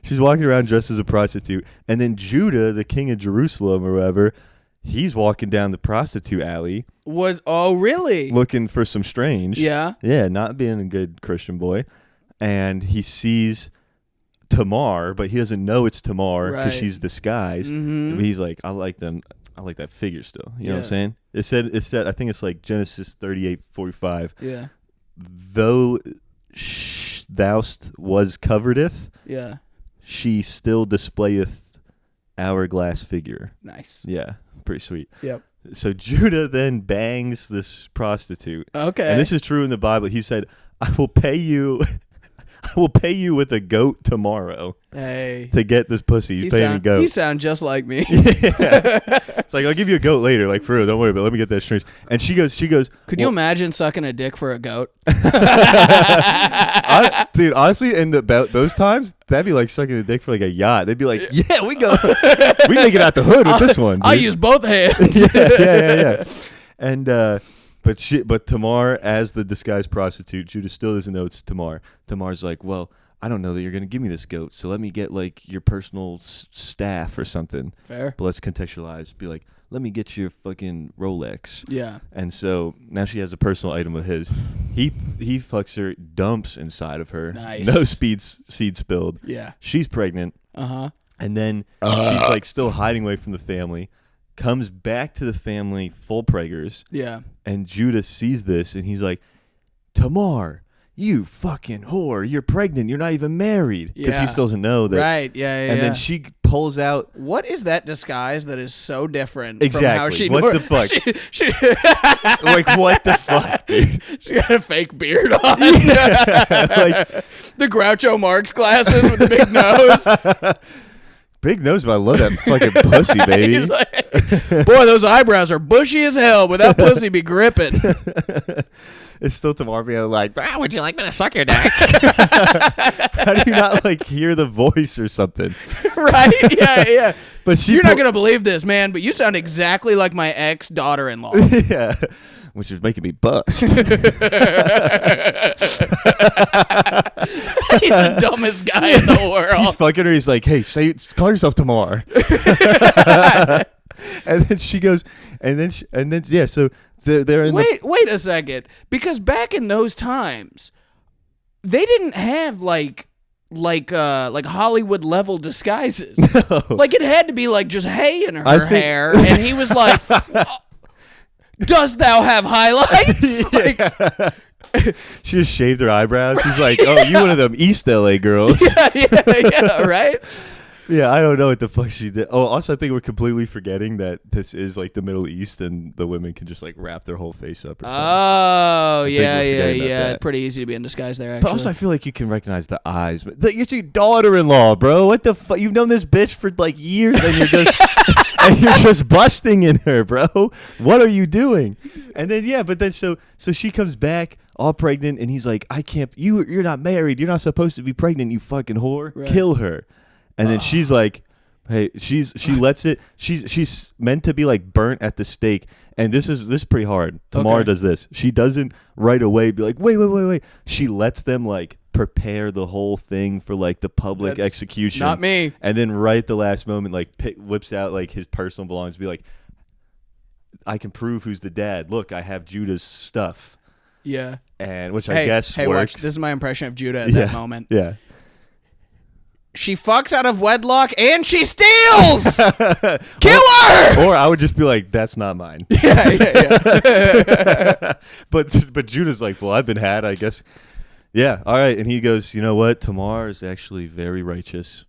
she's walking around dressed as a prostitute. And then Judah, the king of Jerusalem or whatever, he's walking down the prostitute alley. Oh, really? Looking for some strange. Yeah. Yeah, not being a good Christian boy. And he sees Tamar, but he doesn't know it's Tamar because she's disguised. Mm-hmm. But he's like, I like them. I like that figure still. You know what I'm saying? It's that. I think it's like Genesis 38:45. Yeah. Though thou was coveredeth, yeah, she still displayeth hourglass figure. Nice. Yeah, pretty sweet. Yep. So Judah then bangs this prostitute. Okay. And this is true in the Bible. He said, I will pay you with a goat tomorrow. Hey. To get this pussy. He's paying a goat. You sound just like me. Yeah. It's like, I'll give you a goat later. Like, for real, don't worry about it. Let me get that strange. And she goes. Could you imagine sucking a dick for a goat? Dude, honestly, in those times, that'd be like sucking a dick for like a yacht. They'd be like, yeah, we make it out the hood with this one. Dude. I use both hands. yeah. And, But Tamar, as the disguised prostitute, Judah still doesn't know it's Tamar. Tamar's like, well, I don't know that you're going to give me this goat, so let me get like your personal staff or something. Fair. But let's contextualize. Be like, let me get your fucking Rolex. Yeah. And so now she has a personal item of his. He fucks her, dumps inside of her. Nice. No seed spilled. Yeah. She's pregnant. Uh-huh. And then she's like still hiding away from the family. Comes back to the family full preggers. Yeah. And Judah sees this and he's like, Tamar, you fucking whore. You're pregnant. You're not even married. Because he still doesn't know that. Right. Yeah. And then she pulls out. What is that disguise that is so different Exactly. from how she What the fuck? Like, what the fuck, dude? She got a fake beard on. Yeah, like, the Groucho Marx glasses with the big nose. Big nose, but I love that fucking pussy, baby. Like, boy, those eyebrows are bushy as hell, but that pussy be gripping. It's still Tamar being like, would you like me to suck your dick? How do you not like hear the voice or something? Right? Yeah. But you're not gonna believe this, man, but you sound exactly like my ex-daughter-in-law. Yeah. Which is making me bust. He's the dumbest guy in the world. He's fucking her. He's like, hey, call yourself Tamar. And then she goes, and then yeah. So they're in. Wait a second, because back in those times, they didn't have like Hollywood level disguises. No. Like it had to be like just hay in her hair, and he was like, "Does thou have highlights?" Like, she just shaved her eyebrows. She's like, "Oh, you one of them East LA girls?" yeah, right. Yeah, I don't know what the fuck she did. Oh, also, I think we're completely forgetting that this is like the Middle East, and the women can just like wrap their whole face up. Or oh, yeah. That. Pretty easy to be in disguise there, actually. But also, I feel like you can recognize the eyes. It's your daughter-in-law, bro. What the fuck? You've known this bitch for like years, and you're just busting in her, bro. What are you doing? And then so she comes back all pregnant, and he's like, "I can't. You're not married. You're not supposed to be pregnant. You fucking whore. Right. Kill her." And then she's like, "Hey, she lets it. She's meant to be like burnt at the stake." And this is pretty hard. Tamar does this. She doesn't right away be like, wait. She lets them like prepare the whole thing for like the public execution. Not me. And then right at the last moment, like whips out like his personal belongings. Be like, "I can prove who's the dad. Look, I have Judah's stuff." Yeah. And which I guess works. Watch. This is my impression of Judah at that moment. Yeah. She fucks out of wedlock and she steals. Kill her. Or I would just be like, "That's not mine." Yeah. But Judah's like, "Well, I've been had, I guess." Yeah, all right. And he goes, "You know what? Tamar is actually very righteous."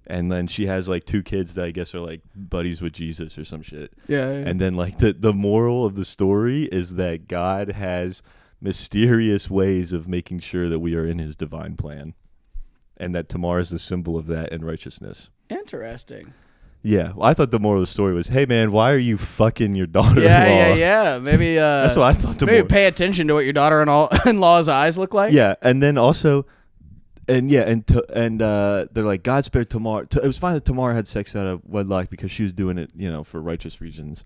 And then she has like 2 kids that I guess are like buddies with Jesus or some shit. Yeah. And then like the moral of the story is that God has mysterious ways of making sure that we are in his divine plan. And that Tamar is the symbol of that and righteousness. Interesting. Yeah. Well, I thought the moral of the story was, "Hey, man, why are you fucking your daughter-in-law?" Yeah. Maybe that's what I thought. Maybe pay attention to what your daughter-in-law's eyes look like. Yeah, and then also, they're like, "God spared Tamar." It was fine that Tamar had sex out of wedlock because she was doing it, for righteous reasons.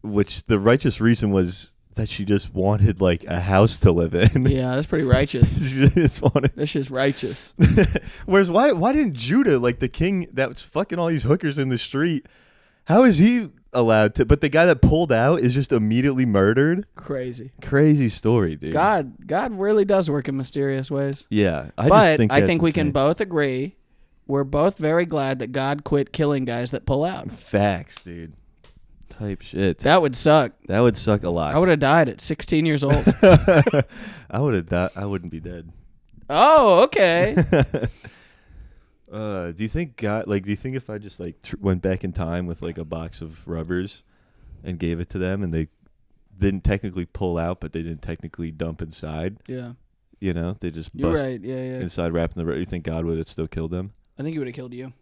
Which the righteous reason was that she just wanted like a house to live in. Yeah, that's pretty righteous. She just wanted. That's just righteous. Whereas why didn't Judah, like the king that was fucking all these hookers in the street, how is he allowed to? But the guy that pulled out is just immediately murdered. Crazy story, dude. God really does work in mysterious ways. Yeah, I think we can both agree we're both very glad that God quit killing guys that pull out. Facts, dude. Type shit. That would suck. That would suck a lot. I would have died at 16 years old. I would have died. I wouldn't be dead. Oh, okay. Do you think God? Like, do you think if I just like went back in time with like a box of rubbers and gave it to them, and they didn't technically pull out, but they didn't technically dump inside? Yeah. They just You're bust right. Yeah. inside wrapping the. You think God would have still killed them? I think he would have killed you.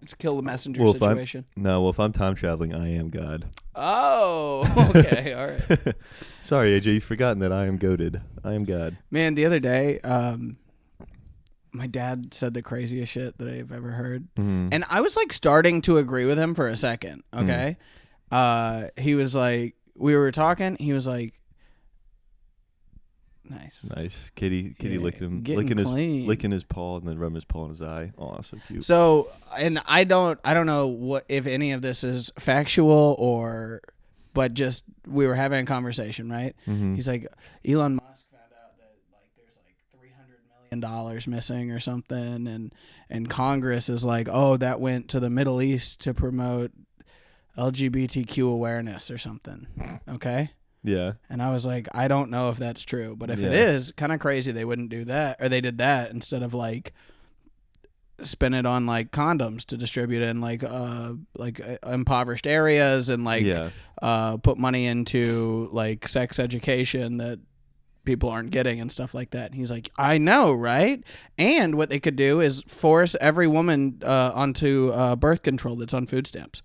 It's a kill the messenger situation. If I'm time traveling, I am God. Oh, okay, all right. Sorry, AJ, you've forgotten that I am goated. I am God. Man, the other day, my dad said the craziest shit that I've ever heard. Mm. And I was like starting to agree with him for a second, okay? He was like, we were talking, he was like, Nice. Kitty licking his paw and then rubbing his paw in his eye. Oh, so cute. So, and I don't know what if any of this is factual but just we were having a conversation, right? Mm-hmm. He's like, Elon Musk found out that like there's like $300 million missing or something, and Congress is like, "Oh, that went to the Middle East to promote LGBTQ awareness or something." Okay? Yeah. And I was like, I don't know if that's true, but if it is, kind of crazy they wouldn't do that, or they did that instead of like spend it on like condoms to distribute in like impoverished areas and like put money into like sex education that people aren't getting and stuff like that. And he's like, I know, right? And what they could do is force every woman onto birth control that's on food stamps.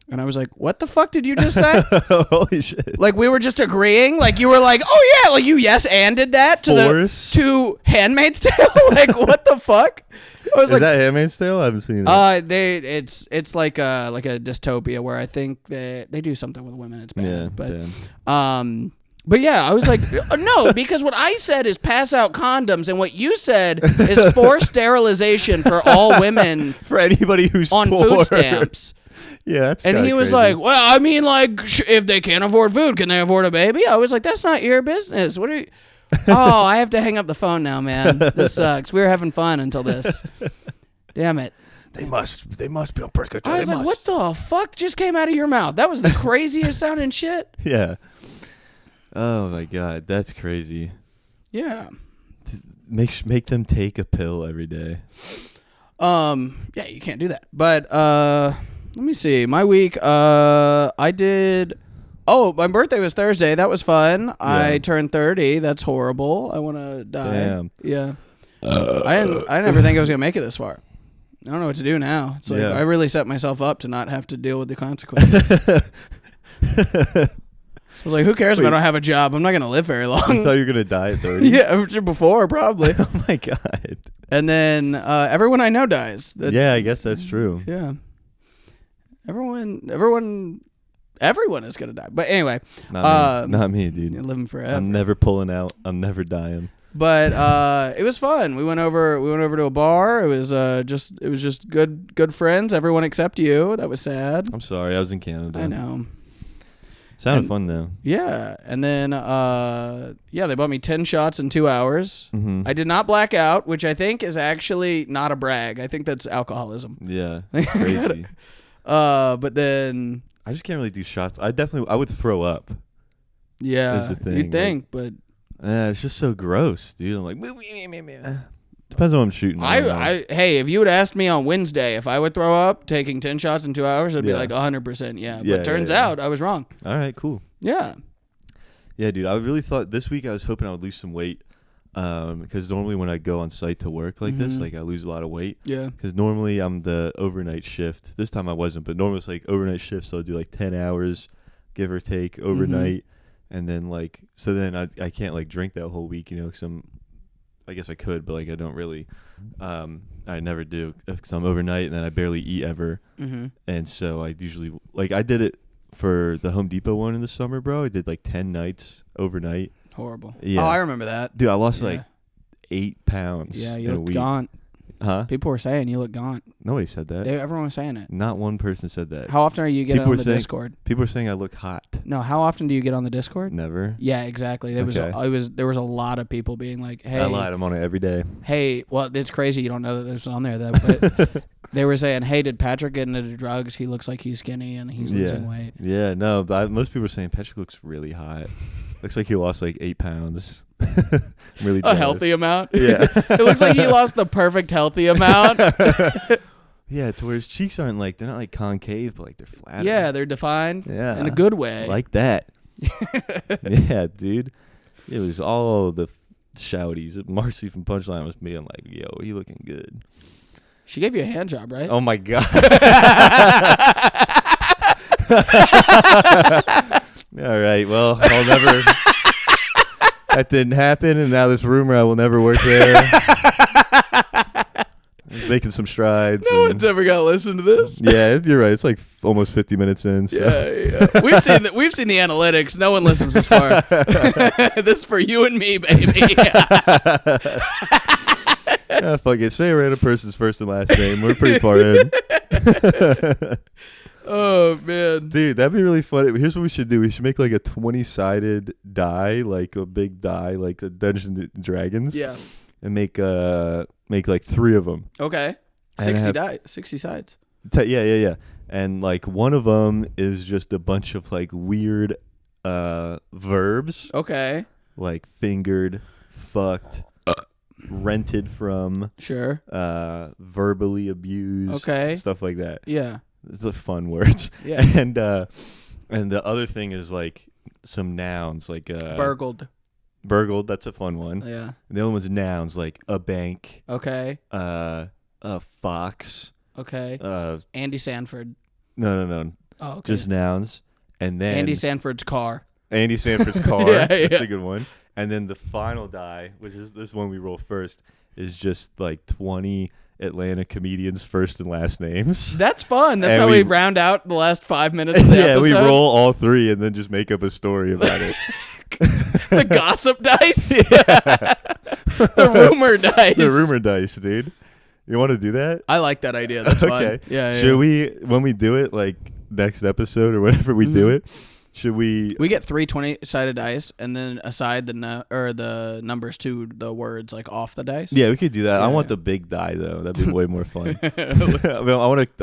And I was like, what the fuck did you just say? Holy shit. Like, we were just agreeing? Like, you were like, oh, yeah, like, you and that to Handmaid's Tale? Like, what the fuck? I was Is that Handmaid's Tale? I haven't seen it. It's like a dystopia where I think they do something with women. It's bad. But yeah, I was like, no, because what I said is pass out condoms, and what you said is forced sterilization for all women. For anybody who's on poor. Food stamps. Yeah, that's and he was crazy. like, well, I mean, like, if they can't afford food, can they afford a baby? I was like, that's not your business. Oh, I have to hang up the phone now, man. This sucks. We were having fun until this. Damn it. They must be on birth control. I was like, what the fuck just came out of your mouth? That was the craziest sounding shit. Yeah. Oh my God, that's crazy. Yeah. Make them take a pill every day. Yeah, you can't do that. But let me see. My week, I did. Oh, my birthday was Thursday. That was fun. Yeah. I turned 30. That's horrible. I want to die. Damn. Yeah. I didn't ever think I was gonna make it this far. I don't know what to do now. It's like I really set myself up to not have to deal with the consequences. I was like, who cares if I don't have a job? I'm not going to live very long. You thought you were going to die at 30? Yeah, before, probably. Oh, my God. And then everyone I know dies. Yeah, I guess that's true. Yeah. Everyone is going to die. But anyway. Not me, dude. You're living forever. I'm never pulling out. I'm never dying. But it was fun. We went over to a bar. It was just good friends. Everyone except you. That was sad. I'm sorry. I was in Canada. I know. Sounded fun though. Yeah, and then they bought me 10 shots in 2 hours. Mm-hmm. I did not black out, which I think is actually not a brag. I think that's alcoholism. Yeah, crazy. But then I just can't really do shots. I would throw up. Yeah, you'd think, but it's just so gross, dude. I'm like, depends on what I'm shooting. Hey, if you would asked me on Wednesday if I would throw up taking 10 shots in 2 hours, I'd be like 100%. Yeah, but turns out I was wrong. All right, cool. Yeah. Yeah, dude. I really thought this week I was hoping I would lose some weight. Because normally when I go on site to work like this, like I lose a lot of weight. Yeah. Because normally I'm the overnight shift. This time I wasn't, but normally it's like overnight shift, so I'll do like 10 hours, give or take, overnight. And then so then I can't like drink that whole week, you know, because I guess I could, but like I don't really. I never do because I'm overnight and then I barely eat ever. And so I usually I did it for the Home Depot one in the summer, bro. I did like 10 nights overnight. Horrible. Yeah. Oh, I remember that. Dude, I lost like 8 pounds. Yeah, you look gaunt. Huh? People were saying you look gaunt. Nobody said that. Everyone was saying it. Not one person said that. How often are you getting on the Discord? People are saying I look hot. No, how often do you get on the Discord? Never. Yeah, exactly. There was a lot of people being like, "Hey, I lied. I'm on it every day." Hey, well, it's crazy. You don't know that there's on there, but they were saying, "Hey, did Patrick get into the drugs? He looks like he's skinny and he's losing weight." Yeah, no, but most people are saying Patrick looks really hot. Looks like he lost like 8 pounds. I'm really jealous. A healthy amount. Yeah, it looks like he lost the perfect healthy amount. Yeah, to where his cheeks aren't they're not like concave, but like they're flat. Yeah, they're defined. Yeah, in a good way. Like that. Yeah, dude. It was all the shouties. Marcy from Punchline was me. I'm like, yo, he looking good. She gave you a hand job, right? Oh my God. All right. Well, I'll never. That didn't happen, and now this rumor I will never work there. Making some strides. No one's ever got to listen to this. Yeah, you're right. It's like almost 50 minutes in. So. Yeah. We've seen the analytics. No one listens this far. This is for you and me, baby. Yeah, fuck it. Say a random person's first and last name. We're pretty far in. Oh, man. Dude, that'd be really funny. Here's what we should do. We should make like a 20-sided die, like a big die, like a Dungeons and Dragons. Yeah. And make like 3 of them. Okay. 60 sides. Yeah. And like one of them is just a bunch of like weird verbs. Okay. Like fingered, fucked, rented from. Sure. Verbally abused. Okay. Stuff like that. Yeah. It's the fun words. Yeah. And the other thing is like some nouns like burgled, that's a fun one. Yeah. And the other one's nouns like a bank. Okay. A fox. Okay. Andy Sanford. No. Oh, okay. Just nouns. And then Andy Sanford's car. Andy Sanford's car. Yeah. That's a good one. And then the final die, which is this one we roll first, is just like 20 Atlanta comedians' first and last names. That's fun. That's how we round out the last 5 minutes of the episode. Yeah, we roll all 3 and then just make up a story about it. The gossip dice? Yeah. The rumor dice. The rumor dice, dude. You want to do that? I like that idea. That's okay. fun. Yeah. Should we, when we do it, like next episode or whenever we do it, Should we? We get 3 20-sided dice, and then aside the numbers to the words like off the dice. Yeah, we could do that. I Yeah. want the big die though. That'd be way more fun. I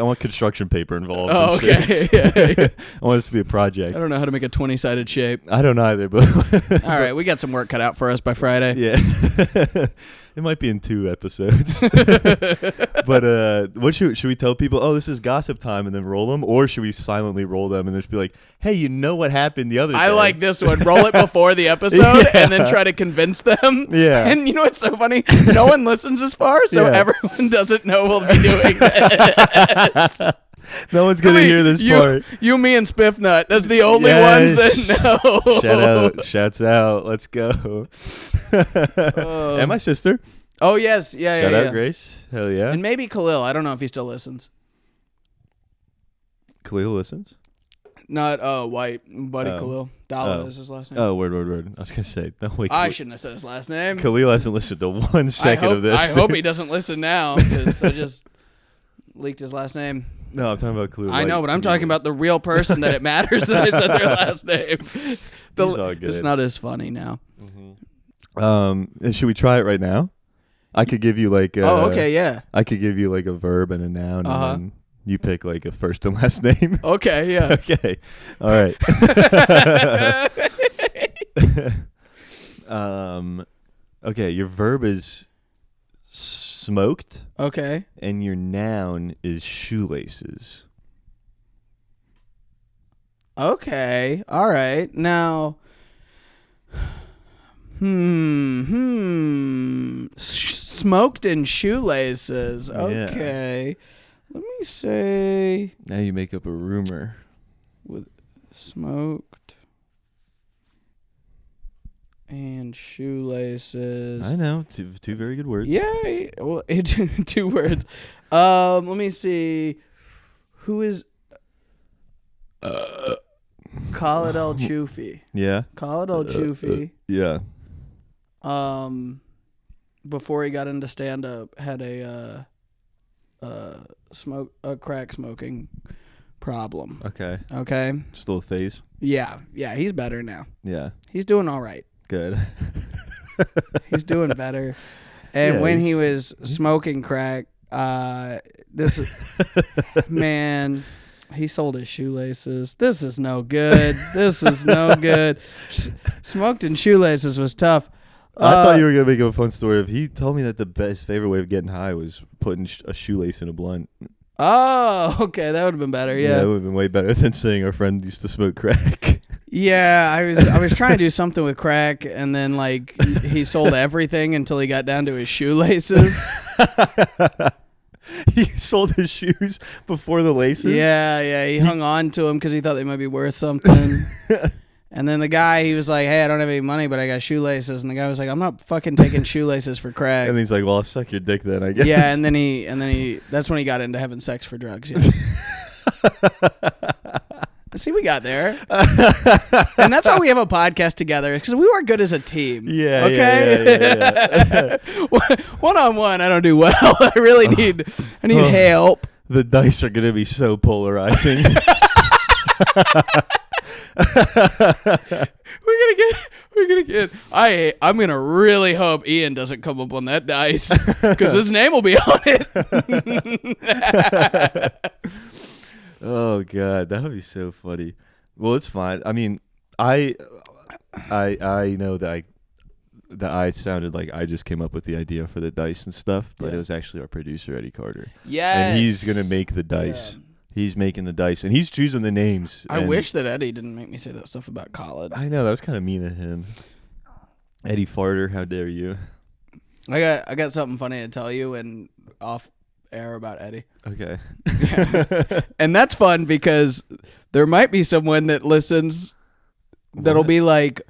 want construction paper involved. Oh, and shit. okay. Yeah. I want this to be a project. I don't know how to make a 20-sided shape. I don't either, but All right, we got some work cut out for us by Friday. yeah, it might be in 2 episodes. But what should we tell people? Oh, this is gossip time, and then roll them, or should we silently roll them and just be like, hey, you know what happened the other day? I like this one. Roll it before the episode and then try to convince them. Yeah. And you know what's so funny? No one listens as far, so Yeah. everyone doesn't know we'll be doing this. No one's gonna hear this part. You, me, and Spiffnut. That's the only Yes. ones that know. Shouts out. Let's go. And my sister. Oh, yes. Yeah, Shout yeah, out yeah. Grace. Hell yeah. And maybe Khalil. I don't know if he still listens. Khalil listens. Not white buddy Oh. Khalil. Dalla Oh. is his last name. Oh, word. I was gonna say no. Wait, I shouldn't have said his last name. Khalil hasn't listened to 1 second of this. I hope he doesn't listen now because I just leaked his last name. No, I'm talking about Khalil. I know, but I'm talking about the real person that it matters that I said their last name. He's all good. It's not as funny now. Should we try it right now? I could give you like. Oh, okay, yeah. I could give you like a verb and a noun, Uh-huh. and then you pick like a first and last name. Okay, yeah. Okay. All right. Okay, your verb is smoked, Okay. and your noun is shoelaces. Okay. All right. Now, smoked in shoelaces. Yeah. Okay. Let me say Now you make up a rumor. with smoked and shoelaces. I know, two very good words. Yeah. Well, 2 words. Let me see. Who is Khalid El Chufi? Yeah. Khalid El Chufi. Yeah. Before he got into stand up, had a crack smoking problem. Okay. Okay. Still a phase. Yeah, he's better now. Yeah. He's doing all right. Good. He's doing better. And Yeah, when he he's- was smoking crack, man, he sold his shoelaces. This is no good. This is no good. Smoked in shoelaces was tough. I thought you were gonna make up a fun story. If he told me that the best favorite way of getting high was putting a shoelace in a blunt. Oh, okay, that would have been better. It Yeah. would have been way better than saying our friend used to smoke crack. Yeah, I was trying to do something with crack, and then like he sold everything until he got down to his shoelaces. He sold his shoes before the laces. Yeah, he hung on to them because he thought they might be worth something. And then the guy, he was like, "Hey, I don't have any money, but I got shoelaces." And the guy was like, "I'm not fucking taking shoelaces for crack." And he's like, "Well, I'll suck your dick then, I guess." Yeah, and then he that's when he got into having sex for drugs. Yeah. See, we got there. And that's why we have a podcast together, because we work good as a team. Yeah. Okay? Yeah. One-on-one, I don't do well. I really need help. The dice are gonna be so polarizing. We're gonna get. I'm gonna really hope Ian doesn't come up on that dice, because his name will be on it. Oh god, that would be so funny. Well, it's fine. I mean, I know that I sounded like I just came up with the idea for the dice and stuff, but Yeah. it was actually our producer Eddie Carter. Yes. And he's gonna make the dice. Yeah. He's making the dice, and he's choosing the names. I and wish that Eddie didn't make me say that stuff about college. I know that was kind of mean of him. Eddie Farter, how dare you? I got something funny to tell you and off air about Eddie. Okay. And that's fun because there might be someone that listens that'll What? be like,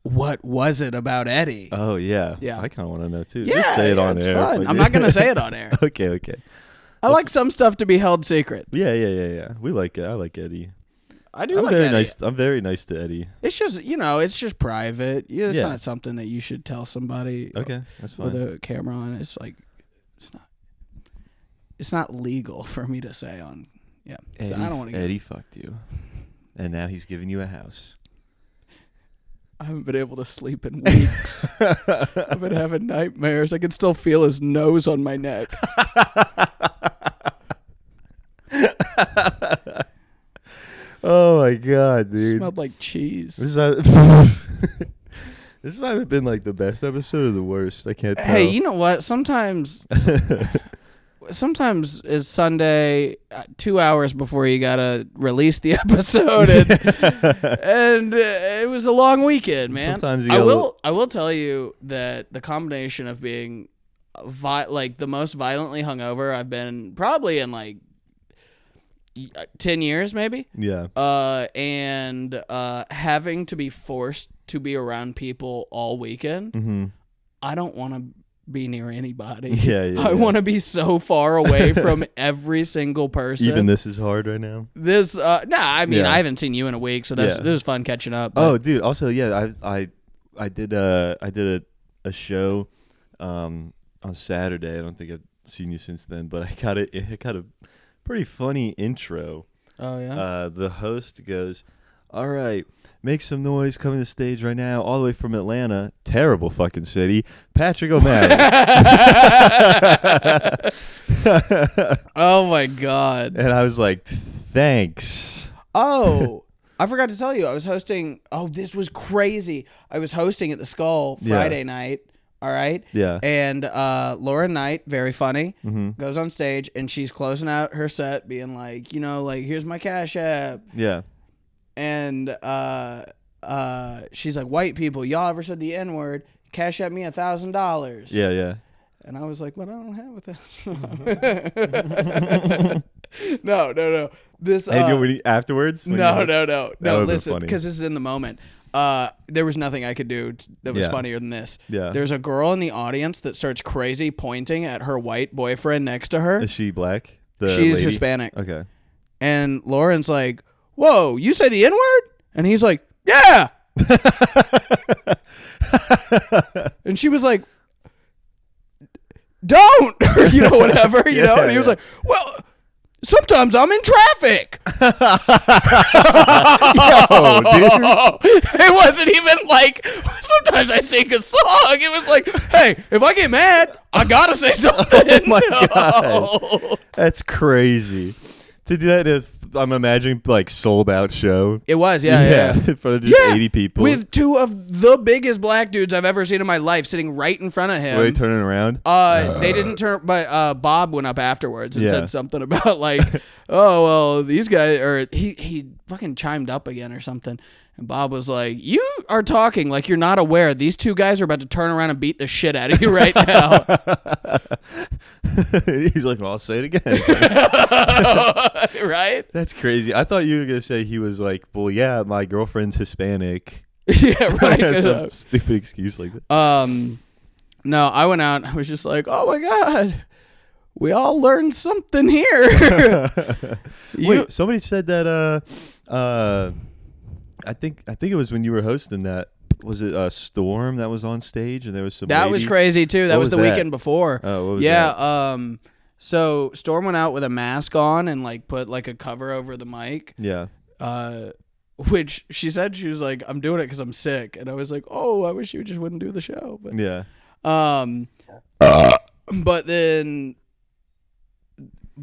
"What was it about Eddie?" Oh yeah. Yeah. I kind of want to know too. Yeah, Just say it on it's air. fun. but I'm yeah. not gonna say it on air. Okay. I like some stuff to be held secret. Yeah. We like it. I like Eddie. I do I'm like very Eddie. nice. I'm very nice to Eddie. It's just, it's just private. It's Yeah. not something that you should tell somebody Okay, that's with fine. a camera on. It's like, it's not legal for me to say on. Yeah, Eddie, so I don't want to get. Eddie fucked you. and now he's giving you a house. I haven't been able to sleep in weeks. I've been having nightmares. I can still feel his nose on my neck. Oh my god, dude! Smelled like cheese. This has either been like the best episode or the worst. I can't tell. Hey, you know what? Sometimes is Sunday 2 hours before you gotta release the episode, and it was a long weekend, man. Sometimes you I will tell you that the combination of being like the most violently hungover I've been probably in like 10 years, maybe. Yeah. And having to be forced to be around people all weekend. Mm-hmm. I don't want to be near anybody. Yeah. I want to be so far away from every single person. Even this is hard right now. I haven't seen you in a week, so this was fun catching up. Oh, dude. Also, yeah, I did a show on Saturday. I don't think I've seen you since then, but I got a pretty funny intro. Oh yeah. The host goes, "All right, make some noise coming to the stage right now, all the way from Atlanta, terrible fucking city, Patrick O'Malley." Oh my god. And I was like, "Thanks." Oh, I forgot to tell you, I was hosting. Oh, this was crazy. I was hosting at the Skull Friday night. All right. Yeah. And Laura Knight, very funny, goes on stage and she's closing out her set, being like, here's my Cash App. Yeah. And she's like, white people, y'all ever said the N-word? Cash App me $1,000. Yeah. And I was like, but I don't have $1,000. No. This. And afterwards? No. Listen, because this is in the moment. There was nothing I could do that was funnier than this. Yeah. There's a girl in the audience that starts crazy pointing at her white boyfriend next to her. Is she black? She's lady? Hispanic. Okay. And Lauren's like, whoa, you say the N-word? And he's like, yeah. And she was like, don't, whatever, know. And he was like, well, sometimes I'm in traffic. Yo, dude. It wasn't even like, sometimes I sing a song. It was like, hey, if I get mad, I gotta say something. Oh my God. That's crazy. To do that is, I'm imagining, like, sold out show. It was, yeah. In front of just 80 people. With two of the biggest black dudes I've ever seen in my life sitting right in front of him. Were they turning around? They didn't turn, but Bob went up afterwards and said something about like, oh, well, these guys, or he fucking chimed up again or something. And Bob was like, you are talking like you're not aware. These two guys are about to turn around and beat the shit out of you right now. He's like, well, I'll say it again. Right? That's crazy. I thought you were going to say he was like, well, yeah, my girlfriend's Hispanic. Yeah, right. Some stupid excuse like that. No, I went out and I was just like, oh my God, we all learned something here. Wait, somebody said that, I think it was when you were hosting that. Was it Storm that was on stage and there was some That lady? was crazy too. That was the weekend before. Oh, what was that? So Storm went out with a mask on and like put like a cover over the mic. Yeah. Which she said, she was like, I'm doing it because I'm sick. And I was like, oh, I wish you just wouldn't do the show. But yeah. But then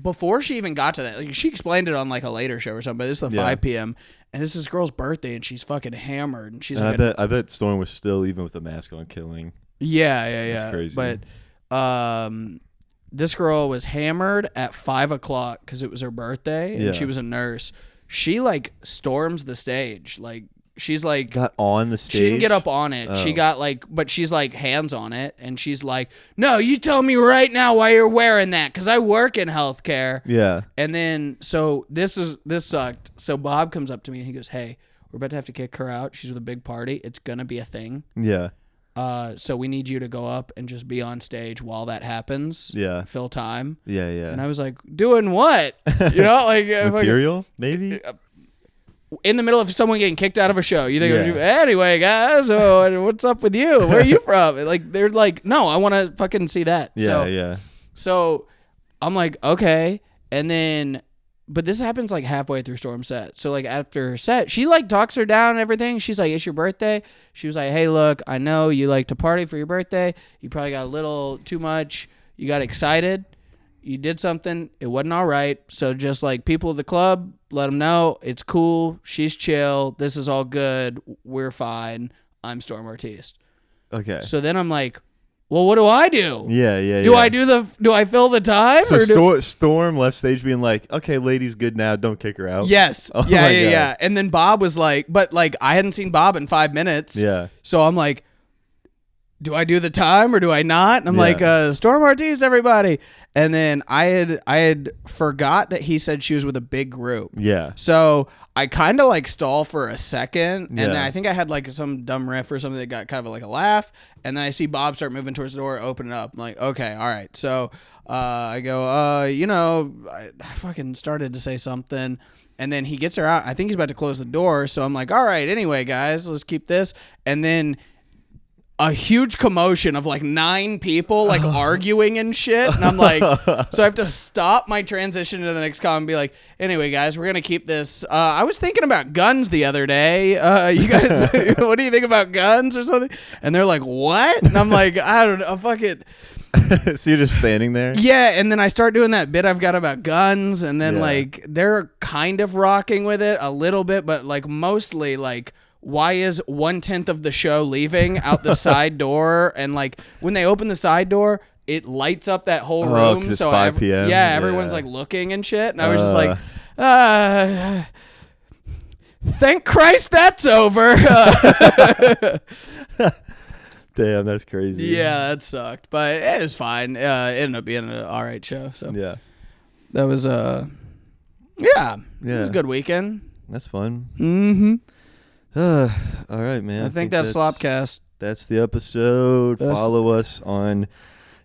before she even got to that, like, she explained it on like a later show or something, but this is the 5 p.m. and this is this girl's birthday and she's fucking hammered and she's and like, I bet Storm was still, even with the mask on, killing. Yeah. That's crazy. But this girl was hammered at 5 o'clock because it was her birthday and she was a nurse. She like storms the stage. Like she's like got on the stage. She didn't get up on it. Oh. She got like, but she's like hands on it and she's like, no, you tell me right now why you're wearing that because I work in healthcare. Yeah. And then so this sucked. So Bob comes up to me and he goes, hey, we're about to have to kick her out. She's with a big party. It's gonna be a thing. Yeah. So we need you to go up and just be on stage while that happens. Yeah. Fill time. Yeah. And I was like, doing what? Like material, maybe? In the middle of someone getting kicked out of a show. You think, anyway, guys, what's up with you? Where are you from? Like, they're like, no, I want to fucking see that. Yeah. So I'm like, okay. And then but this happens like halfway through Storm's set. So like after her set, she like talks her down and everything. She's like, it's your birthday. She was like, hey, look, I know you like to party for your birthday. You probably got a little too much. You got excited. You did something. It wasn't all right. So just like people at the club, let them know it's cool. She's chill. This is all good. We're fine. I'm Storm Artiste. Okay. So then I'm like, well, what do I do? Yeah. Do I fill the time? So Storm left stage being like, okay, lady's good now. Don't kick her out. Yes. Oh Yeah. And then Bob was like, but like I hadn't seen Bob in 5 minutes. Yeah. So I'm like, do I do the time or do I not? And I'm like, Storm Artiste, everybody. And then I had forgot that he said she was with a big group. Yeah. So I kind of like stall for a second. And then Yeah. I think I had like some dumb riff or something that got kind of like a laugh. And then I see Bob start moving towards the door, open it up. I'm like, okay, all right. So I go, I fucking started to say something. And then he gets her out. I think he's about to close the door. So I'm like, all right, anyway, guys, let's keep this. And then a huge commotion of like 9 people like arguing and shit. And I'm like, so I have to stop my transition to the next comment and be like, anyway, guys, we're going to keep this. I was thinking about guns the other day. You guys, what do you think about guns or something? And they're like, what? And I'm like, I don't know. Fuck it. So you're just standing there? Yeah. And then I start doing that bit I've got about guns. And then like they're kind of rocking with it a little bit, but like mostly like, why is 1/10 of the show leaving out the side door? And like when they open the side door, it lights up that whole room. 'cause it's so 5 p.m. Everyone's like looking and shit. And I was just like, thank Christ that's over. Damn, that's crazy. Yeah, that sucked, but it was fine. It ended up being an all right show. So Yeah. that was it was a good weekend. That's fun. Mm-hmm. All right, man. I think that's Slopcast. That's the episode. Follow us on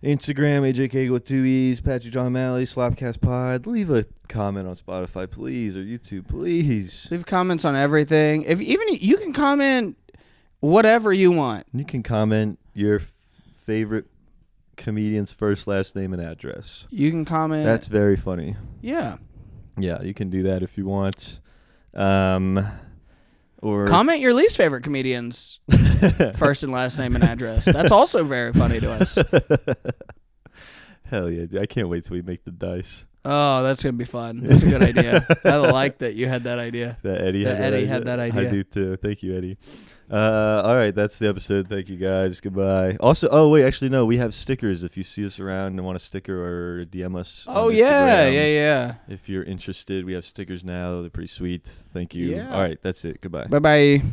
Instagram, AJK with 2 E's, Patrick John Malley, slopcastpod. Leave a comment on Spotify, please, or YouTube, please. Leave comments on everything. If even you can comment whatever you want. You can comment your favorite comedian's first, last name, and address. You can comment. That's very funny. Yeah. Yeah, you can do that if you want. Or comment your least favorite comedian's first and last name and address. That's also very funny to us. Hell yeah, dude. I can't wait till we make the dice. Oh, that's going to be fun. That's a good idea. I like that you had that idea. That Eddie had that idea. I do too. Thank you, Eddie. All right, that's the episode. Thank you, guys. Goodbye. Also, actually, no, we have stickers. If you see us around and want a sticker, or DM us. Oh, on yeah. Instagram. Yeah. If you're interested, we have stickers now. They're pretty sweet. Thank you. Yeah. All right, that's it. Goodbye. Bye-bye.